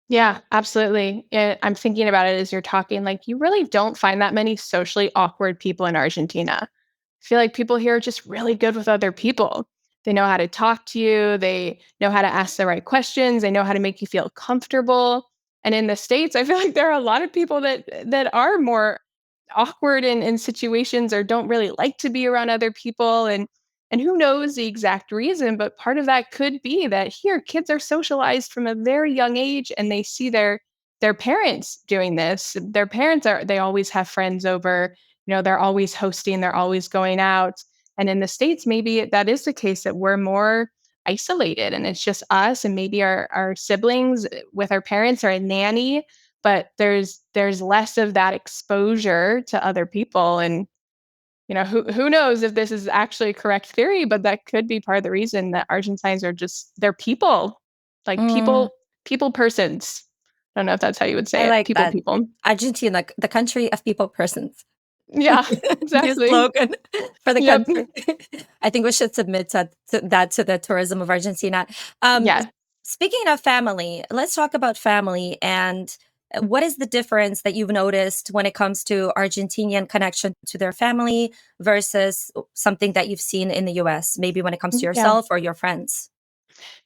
Yeah, absolutely. I'm thinking about it as you're talking. Like, you really don't find that many socially awkward people in Argentina. I feel like people here are just really good with other people. They know how to talk to you, they know how to ask the right questions, they know how to make you feel comfortable. And in the States, I feel like there are a lot of people that are more awkward in situations or don't really like to be around other people. And who knows the exact reason, but part of that could be that here kids are socialized from a very young age and they see their parents doing this. Their parents are they always have friends over, they're always hosting, they're always going out. And in the States, maybe that is the case that we're more isolated and it's just us and maybe our siblings with our parents or a nanny, but there's less of that exposure to other people. And who knows if this is actually a correct theory, but that could be part of the reason that Argentines are just they're people, like Mm, people persons. I don't know if that's how you would I say it. like that. People. Argentina, like the country of people persons. Yeah, New exactly. slogan for the Yep. country. I think we should submit that to the tourism of Argentina. Um, Yeah. Speaking of family, let's talk about family and what is the difference that you've noticed when it comes to Argentinian connection to their family versus something that you've seen in the US, maybe when it comes to Yeah. yourself or your friends?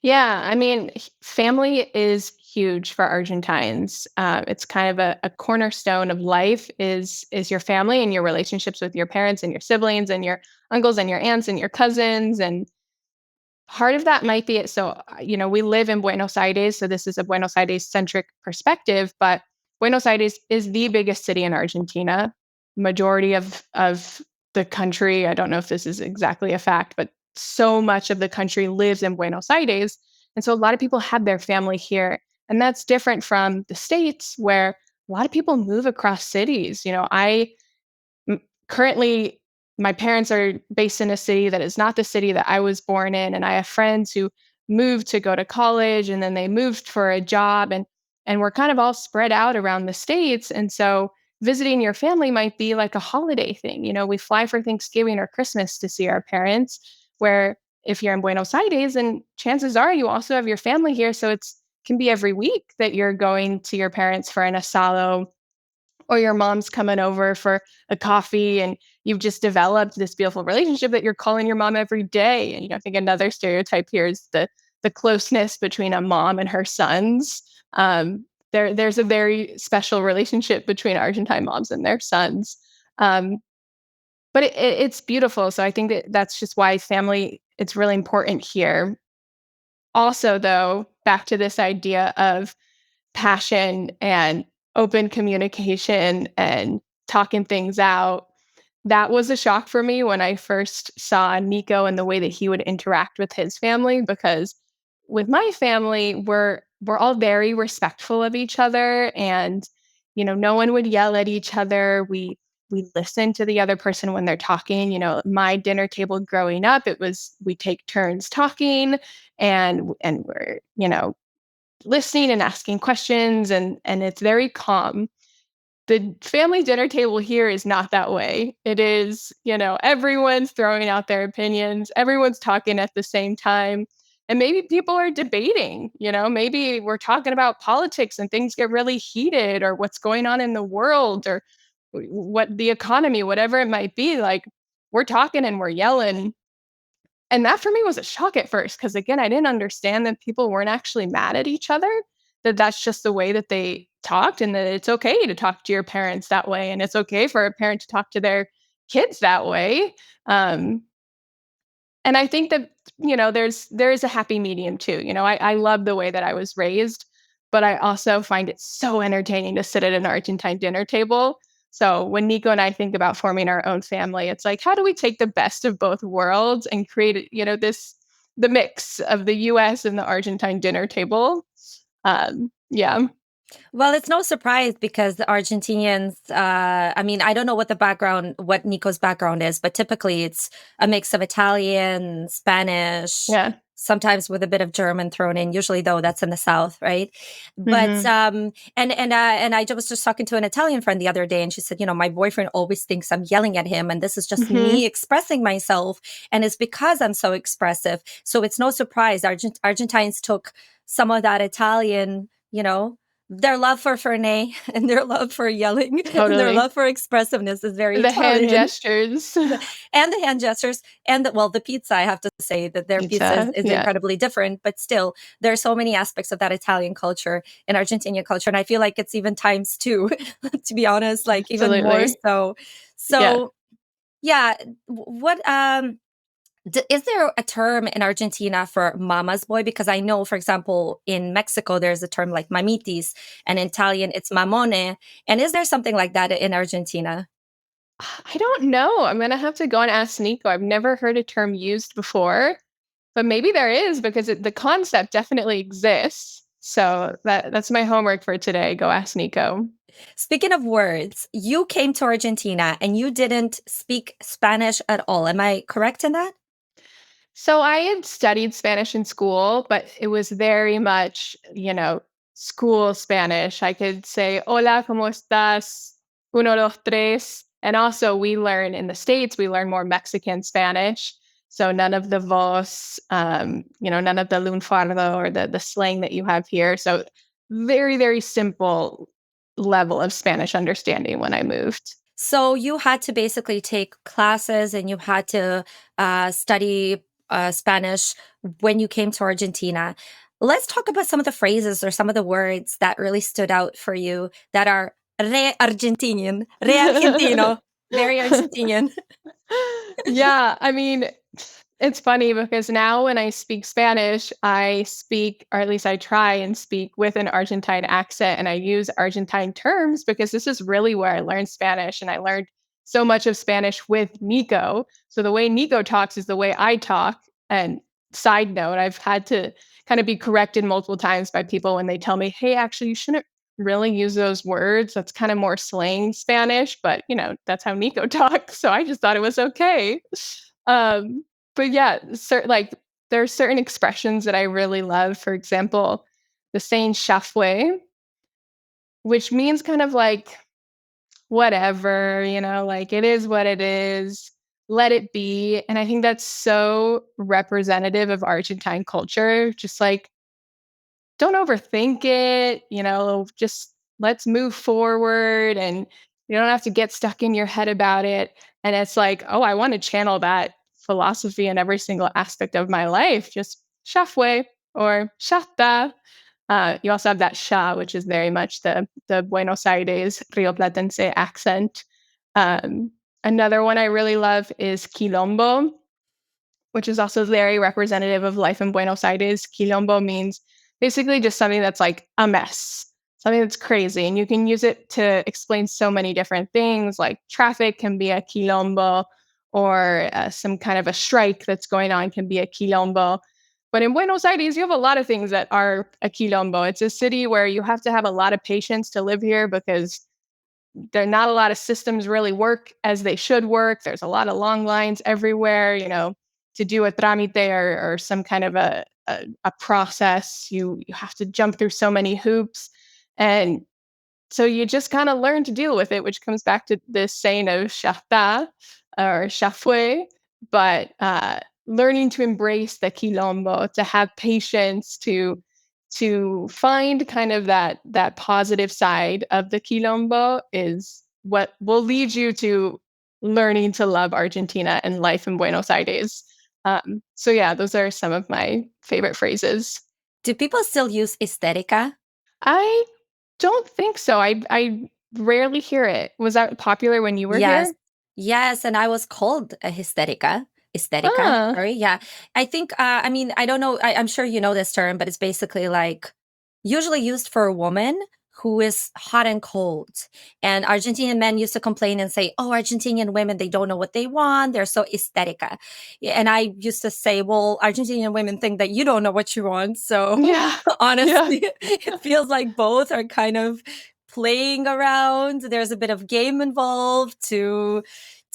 Yeah, I mean, family is huge for Argentines. It's kind of a cornerstone of life is your family and your relationships with your parents and your siblings and your uncles and your aunts and your cousins. And part of that might be it. So, we live in Buenos Aires, so this is a Buenos Aires centric perspective, but Buenos Aires is the biggest city in Argentina. Majority of the country, I don't know if this is exactly a fact, but so much of the country lives in Buenos Aires. And so a lot of people have their family here. And that's different from the States where a lot of people move across cities. Currently, my parents are based in a city that is not the city that I was born in, and I have friends who moved to go to college and then they moved for a job, and we're kind of all spread out around the states. And so visiting your family might be like a holiday thing. We fly for Thanksgiving or Christmas to see our parents, where if you're in Buenos Aires, and chances are you also have your family here, so it's can be every week that you're going to your parents for an asado or your mom's coming over for a coffee and you've just developed this beautiful relationship that you're calling your mom every day. And I think another stereotype here is the closeness between a mom and her sons. There's a very special relationship between Argentine moms and their sons. Um, but it's beautiful. So I think that's just why family it's really important here. Also, though, back to this idea of passion and open communication and talking things out. That was a shock for me when I first saw Nico and the way that he would interact with his family because with my family we're all very respectful of each other and no one would yell at each other. We listen to the other person when they're talking. My dinner table growing up, it was we take turns talking and we're listening and asking questions and it's very calm. The family dinner table here is not that way. It is, everyone's throwing out their opinions, everyone's talking at the same time. And maybe people are debating, maybe we're talking about politics and things get really heated or what's going on in the world or what the economy, whatever it might be. Like we're talking and we're yelling and that for me was a shock at first because again, I didn't understand that people weren't actually mad at each other, that that's just the way that they talked and that it's okay to talk to your parents that way and it's okay for a parent to talk to their kids that way. Um, and I think that, there is a happy medium too. I love the way that I was raised, but I also find it so entertaining to sit at an Argentine dinner table. So when Nico and I think about forming our own family, it's like, how do we take the best of both worlds and create, the mix of the US and the Argentine dinner table? Yeah. Well, it's no surprise because the Argentinians, I mean, I don't know what Nico's background is, but typically it's a mix of Italian, Spanish, Yeah. sometimes with a bit of German thrown in. Usually, though, that's in the South, right? But Hmm. and I was just talking to an Italian friend the other day, and she said, my boyfriend always thinks I'm yelling at him, and this is just Hmm. me expressing myself, and it's because I'm so expressive. So it's no surprise Argentines took some of that Italian, their love for Fernet and their love for yelling and their Totally. love for expressiveness is very The hand Italian. gestures. And the hand gestures and the pizza, I have to say that their pizza Pizza, is yeah, incredibly different, but still there are so many aspects of that Italian culture and Argentinian culture. And I feel like it's even times two, to be honest, like even more absolutely. so. Yeah. So yeah, what is there a term in Argentina for mama's boy? Because I know, for example, in Mexico, there's a term like mamitis, and in Italian, it's mamone. And is there something like that in Argentina? I don't know. I'm gonna have to go and ask Nico. I've never heard a term used before, but maybe there is because the concept definitely exists. So that's my homework for today. Go ask Nico. Speaking of words, you came to Argentina and you didn't speak Spanish at all. Am I correct in that? So I had studied Spanish in school, but it was very much, school Spanish. I could say, hola, ¿cómo estás? Uno, dos, tres. And also, we learn in the States, we learn more Mexican Spanish. So none of the vos, none of the lunfardo or the slang that you have here. So very, very simple level of Spanish understanding when I moved. So you had to basically take classes and you had to study Spanish when you came to Argentina. Let's talk about some of the phrases or some of the words that really stood out for you that are re Argentinian, re Argentino, very Argentinian. Yeah, I mean, it's funny because now when I speak Spanish, I speak, or at least I try and speak with an Argentine accent, and I use Argentine terms because this is really where I learned Spanish, and I learned so much of Spanish with Nico. So the way Nico talks is the way I talk. And side note, I've had to kind of be corrected multiple times by people when they tell me, "Hey, actually, you shouldn't really use those words. That's kind of more slang Spanish, but that's how Nico talks." So I just thought it was okay. Um, but yeah, like there are certain expressions that I really love. For example, the saying "shafwe," which means kind of like whatever, like it is what it is. Let it be. And I think that's so representative of Argentine culture. Just like don't overthink it, just let's move forward and you don't have to get stuck in your head about it. And it's like, oh, I want to channel that philosophy in every single aspect of my life. Just shafwe or shata. You also have that sha, which is very much the Buenos Aires Rio Platense accent. Um, Another one I really love is quilombo, which is also very representative of life in Buenos Aires. Quilombo means basically just something that's like a mess, something that's crazy. And you can use it to explain so many different things, like traffic can be a quilombo, or some kind of a strike that's going on can be a quilombo. But in Buenos Aires, you have a lot of things that are a quilombo. It's a city where you have to have a lot of patience to live here because there are not a lot of systems really work as they should work. There's a lot of long lines everywhere, to do a trámite or some kind of a process. You have to jump through so many hoops. And so you just kind of learn to deal with it, which comes back to this saying of "chata" or "chafue," but learning to embrace the quilombo, to have patience, to find kind of that positive side of the quilombo is what will lead you to learning to love Argentina and life in Buenos Aires. So yeah, those are some of my favorite phrases. Do people still use hysterica? I don't think so. I rarely hear it. Was that popular when you were Yes. here? Yes, and I was called a hysterica. Hysterica, Ah, sorry. Yeah. I think I mean, I don't know, I'm sure you know this term, but it's basically like usually used for a woman who is hot and cold. And Argentinian men used to complain and say, "Oh, Argentinian women, they don't know what they want. They're so hysterica." And I used to say, "Well, Argentinian women think that you don't know what you want." So yeah, yeah, honestly, it feels like both are kind of playing around. There's a bit of game involved to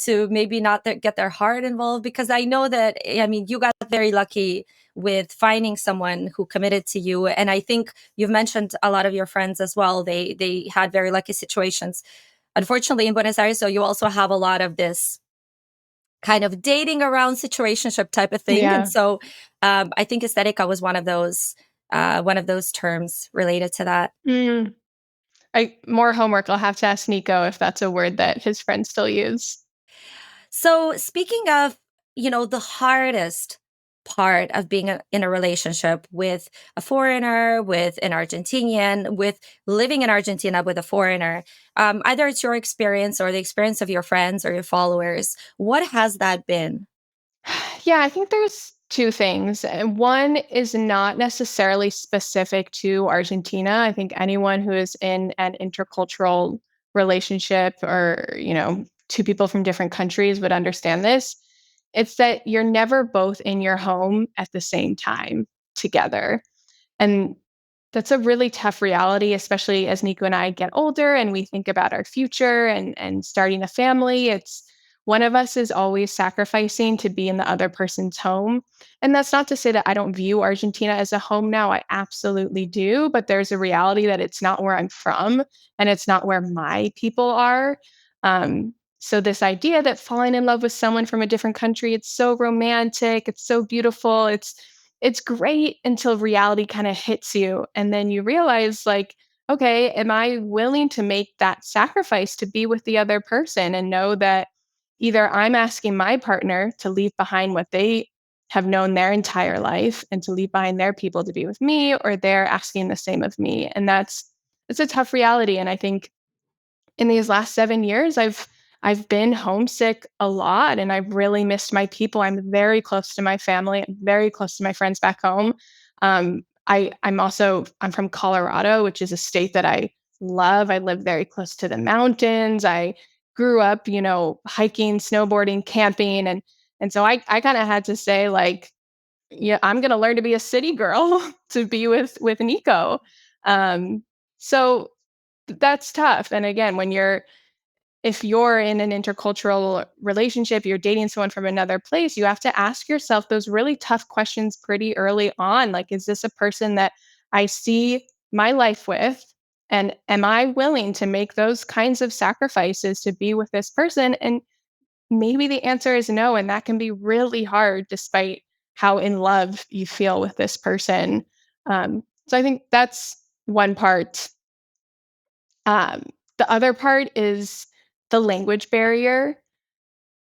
maybe not get their heart involved, because I know that, I mean, you got very lucky with finding someone who committed to you, and I think you've mentioned a lot of your friends as well, they had very lucky situations. Unfortunately in Buenos Aires, so you also have a lot of this kind of dating around situationship type of thing, and yeah. so I think aesthetica was one of those terms related to that. Mm. more homework. I'll have to ask Nico if that's a word that his friends still use. So, speaking of, the hardest part of being in a relationship with a foreigner, with an Argentinian, with living in Argentina with a foreigner, either it's your experience or the experience of your friends or your followers, what has that been? Yeah, I think there's two things. One is not necessarily specific to Argentina. I think anyone who is in an intercultural relationship or, two people from different countries would understand this. It's that you're never both in your home at the same time together. And that's a really tough reality, especially as Nico and I get older and we think about our future and starting a family. It's one of us is always sacrificing to be in the other person's home. And that's not to say that I don't view Argentina as a home now. I absolutely do. But there's a reality that it's not where I'm from and it's not where my people are. So, this idea that falling in love with someone from a different country, it's so romantic, it's so beautiful, it's great until reality kind of hits you. And then you realize, like, okay, am I willing to make that sacrifice to be with the other person and know that either I'm asking my partner to leave behind what they have known their entire life and to leave behind their people to be with me, or they're asking the same of me. And it's a tough reality. And I think in these last 7 years, I've been homesick a lot, and I've really missed my people. I'm very close to my family. I'm very close to my friends back home. I'm from Colorado, which is a state that I love. I live very close to the mountains. I grew up, hiking, snowboarding, camping, and so I kind of had to say, like, yeah, I'm gonna learn to be a city girl to be with Nico. Um, so that's tough. And again, if you're in an intercultural relationship, you're dating someone from another place, you have to ask yourself those really tough questions pretty early on. Like, is this a person that I see my life with? And am I willing to make those kinds of sacrifices to be with this person? And maybe the answer is no. And that can be really hard despite how in love you feel with this person. So I think that's one part. um, the other part is the language barrier.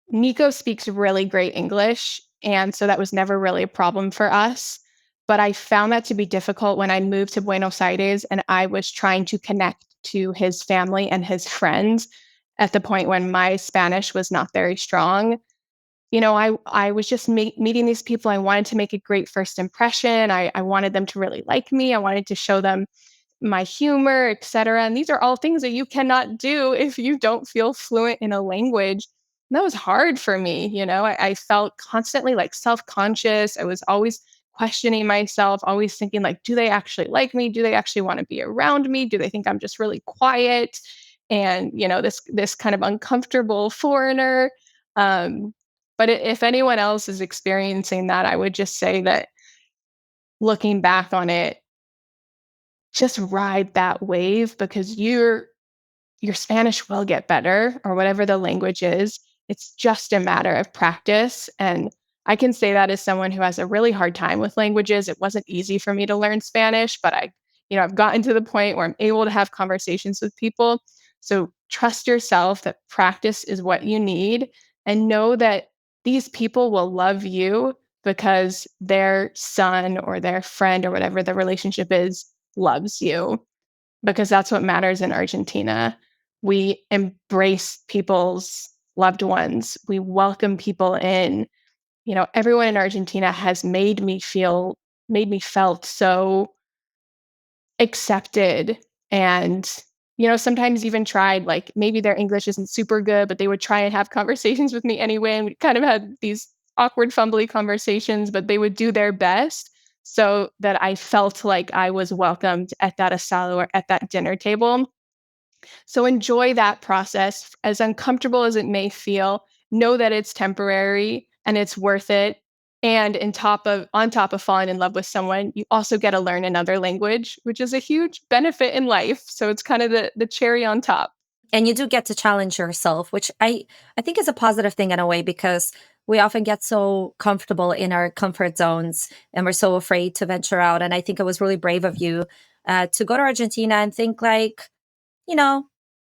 Nico speaks really great English, and so that was never really a problem for us. But I found that to be difficult when I moved to Buenos Aires and I was trying to connect to his family and his friends at the point when my Spanish was not very strong. I was just meeting these people. I wanted to make a great first impression. I wanted them to really like me. I wanted to show them my humor, etc. And these are all things that you cannot do if you don't feel fluent in a language. And that was hard for me. I felt constantly like self conscious. I was always questioning myself, always thinking, like, do they actually like me? Do they actually want to be around me? Do they think I'm just really quiet? And, this kind of uncomfortable foreigner. Um, but if anyone else is experiencing that, I would just say that looking back on it, just ride that wave because your Spanish will get better or whatever the language is. It's just a matter of practice. And I can say that as someone who has a really hard time with languages. It wasn't easy for me to learn Spanish, but I've gotten to the point where I'm able to have conversations with people. So trust yourself that practice is what you need and know that these people will love you because their son or their friend or whatever the relationship is loves you, because that's what matters in Argentina. We embrace people's loved ones. We welcome people in. Everyone in Argentina has made me felt so accepted and sometimes even tried, like, maybe their English isn't super good, but they would try and have conversations with me anyway, and we kind of had these awkward fumbly conversations, but they would do their best so that I felt like I was welcomed at that asado or at that dinner table. So enjoy that process, as uncomfortable as it may feel. Know that it's temporary and it's worth it. And on top of falling in love with someone, you also get to learn another language, which is a huge benefit in life. So it's kind of the cherry on top. And you do get to challenge yourself, which I think is a positive thing in a way because we often get so comfortable in our comfort zones and we're so afraid to venture out. And I think it was really brave of you to go to Argentina and think like, you know,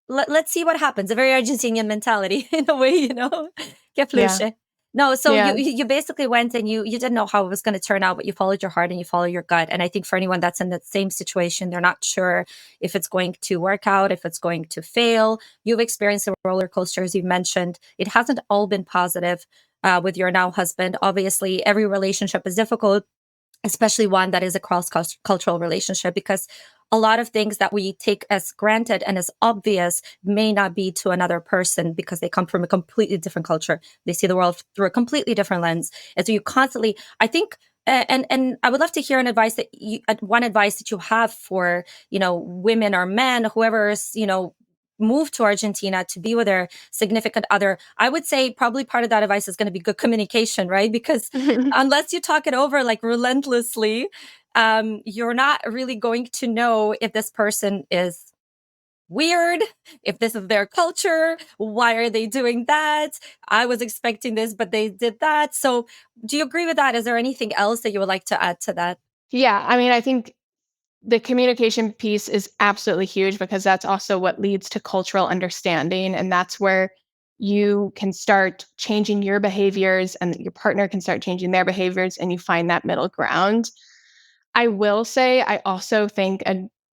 let's see what happens. A very Argentinian mentality in a way, Que Yeah. fluye. No, so Yeah. you basically went and you didn't know how it was going to turn out, but you followed your heart and you follow your gut. And I think for anyone that's in that same situation, they're not sure if it's going to work out, if it's going to fail. You've experienced a roller coaster, as you mentioned. It hasn't all been positive with your now husband. Obviously, every relationship is difficult, especially one that is a cross cultural relationship, because a lot of things that we take as granted and as obvious may not be to another person because they come from a completely different culture. They see the world through a completely different lens. And so you constantly, I think, and I would love to hear one advice that you have for, women or men, whoever is, move to Argentina to be with their significant other. I would say probably part of that advice is going to be good communication, right? Because unless you talk it over like relentlessly, you're not really going to know if this person is weird, if this is their culture, why are they doing that? I was expecting this, but they did that. So, do you agree with that? Is there anything else that you would like to add to that? Yeah, I mean, I think the communication piece is absolutely huge because that's also what leads to cultural understanding. And that's where you can start changing your behaviors and your partner can start changing their behaviors and you find that middle ground. I will say, I also think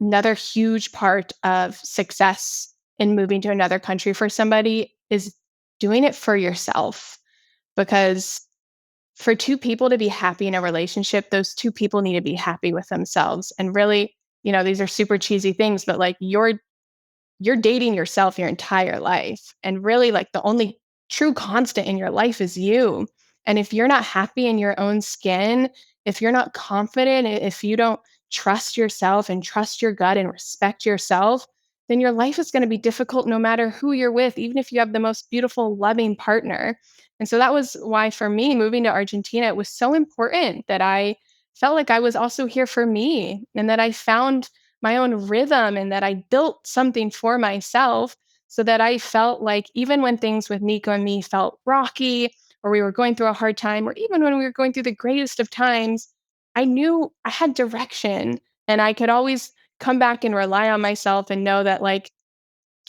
another huge part of success in moving to another country for somebody is doing it for yourself because for two people to be happy in a relationship, those two people need to be happy with themselves. And really, these are super cheesy things, but like you're dating yourself your entire life. And really, like the only true constant in your life is you. And if you're not happy in your own skin, if you're not confident, if you don't trust yourself and trust your gut and respect yourself, then your life is going to be difficult no matter who you're with, even if you have the most beautiful, loving partner. And so that was why, for me, moving to Argentina, it was so important that I felt like I was also here for me and that I found my own rhythm and that I built something for myself so that I felt like even when things with Nico and me felt rocky or we were going through a hard time or even when we were going through the greatest of times, I knew I had direction and I could always come back and rely on myself and know that like,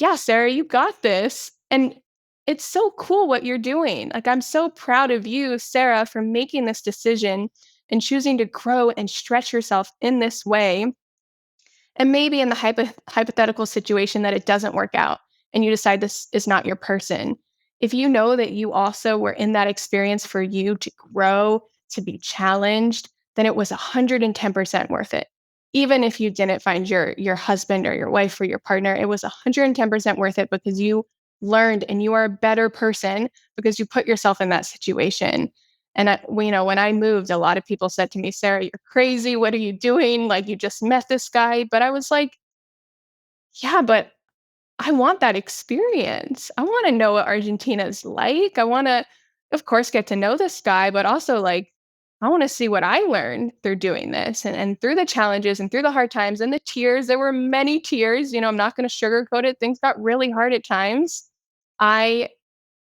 yeah, Sarah, you got this. And it's so cool what you're doing. Like, I'm so proud of you, Sarah, for making this decision and choosing to grow and stretch yourself in this way and maybe in the hypothetical situation that it doesn't work out and you decide this is not your person, if you know that you also were in that experience for you to grow, to be challenged, then it was 110% worth it. Even if you didn't find your husband or your wife or your partner, it was 110% worth it because you learned and you are a better person because you put yourself in that situation. And when I moved, a lot of people said to me, Sarah, you're crazy. What are you doing? Like, you just met this guy. But I was like, yeah, but I want that experience. I want to know what Argentina's like. I want to, of course, get to know this guy, but also like, I want to see what I learned through doing this and through the challenges and through the hard times and the tears. There were many tears. I'm not going to sugarcoat it. Things got really hard at times. I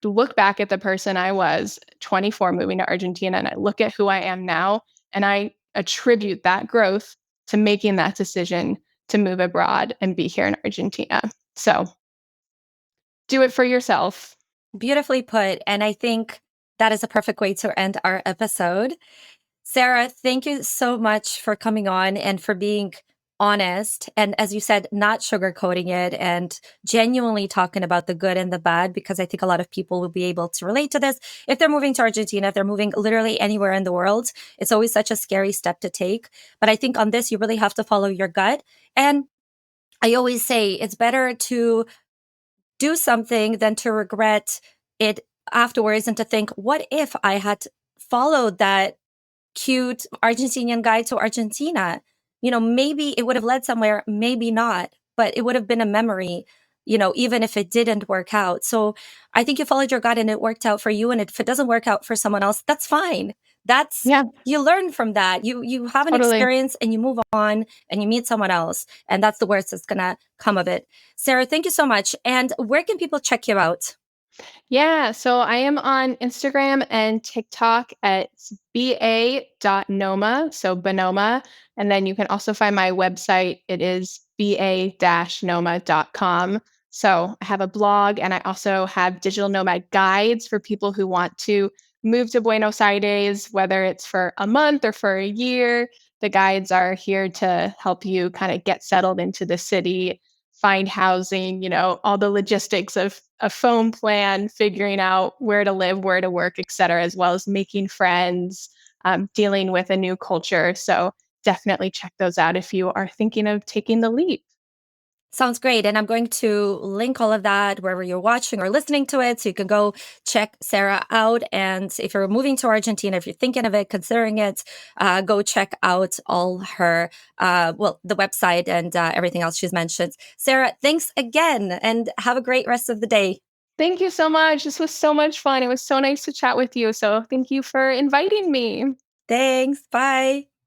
look back at the person I was 24 moving to Argentina and I look at who I am now and I attribute that growth to making that decision to move abroad and be here in Argentina. So do it for yourself. Beautifully put. And I think that is a perfect way to end our episode. Sarah, thank you so much for coming on and for being honest. And as you said, not sugarcoating it and genuinely talking about the good and the bad, because I think a lot of people will be able to relate to this. If they're moving to Argentina, if they're moving literally anywhere in the world, it's always such a scary step to take. But I think on this, you really have to follow your gut. And I always say it's better to do something than to regret it afterwards and to think, what if I had followed that cute Argentinian guy to Argentina? Maybe it would have led somewhere, maybe not, but it would have been a memory, even if it didn't work out. So I think you followed your gut and it worked out for you. And if it doesn't work out for someone else, that's fine. That's Yeah, You learn from that. You have an totally. experience and you move on and you meet someone else. And that's the worst that's gonna come of it. Sarah, thank you so much. And where can people check you out? Yeah, so I am on Instagram and TikTok at ba.noma, so Bonoma. And then you can also find my website. It is ba-noma.com. So I have a blog and I also have digital nomad guides for people who want to move to Buenos Aires, whether it's for a month or for a year. The guides are here to help you kind of get settled into the city, find housing, all the logistics of a phone plan, figuring out where to live, where to work, et cetera, as well as making friends, dealing with a new culture. So definitely check those out if you are thinking of taking the leap. Sounds great. And I'm going to link all of that wherever you're watching or listening to it. So you can go check Sarah out. And if you're moving to Argentina, if you're thinking of it, considering it, go check out all her, the website and everything else she's mentioned. Sarah, thanks again and have a great rest of the day. Thank you so much. This was so much fun. It was so nice to chat with you. So thank you for inviting me. Thanks. Bye.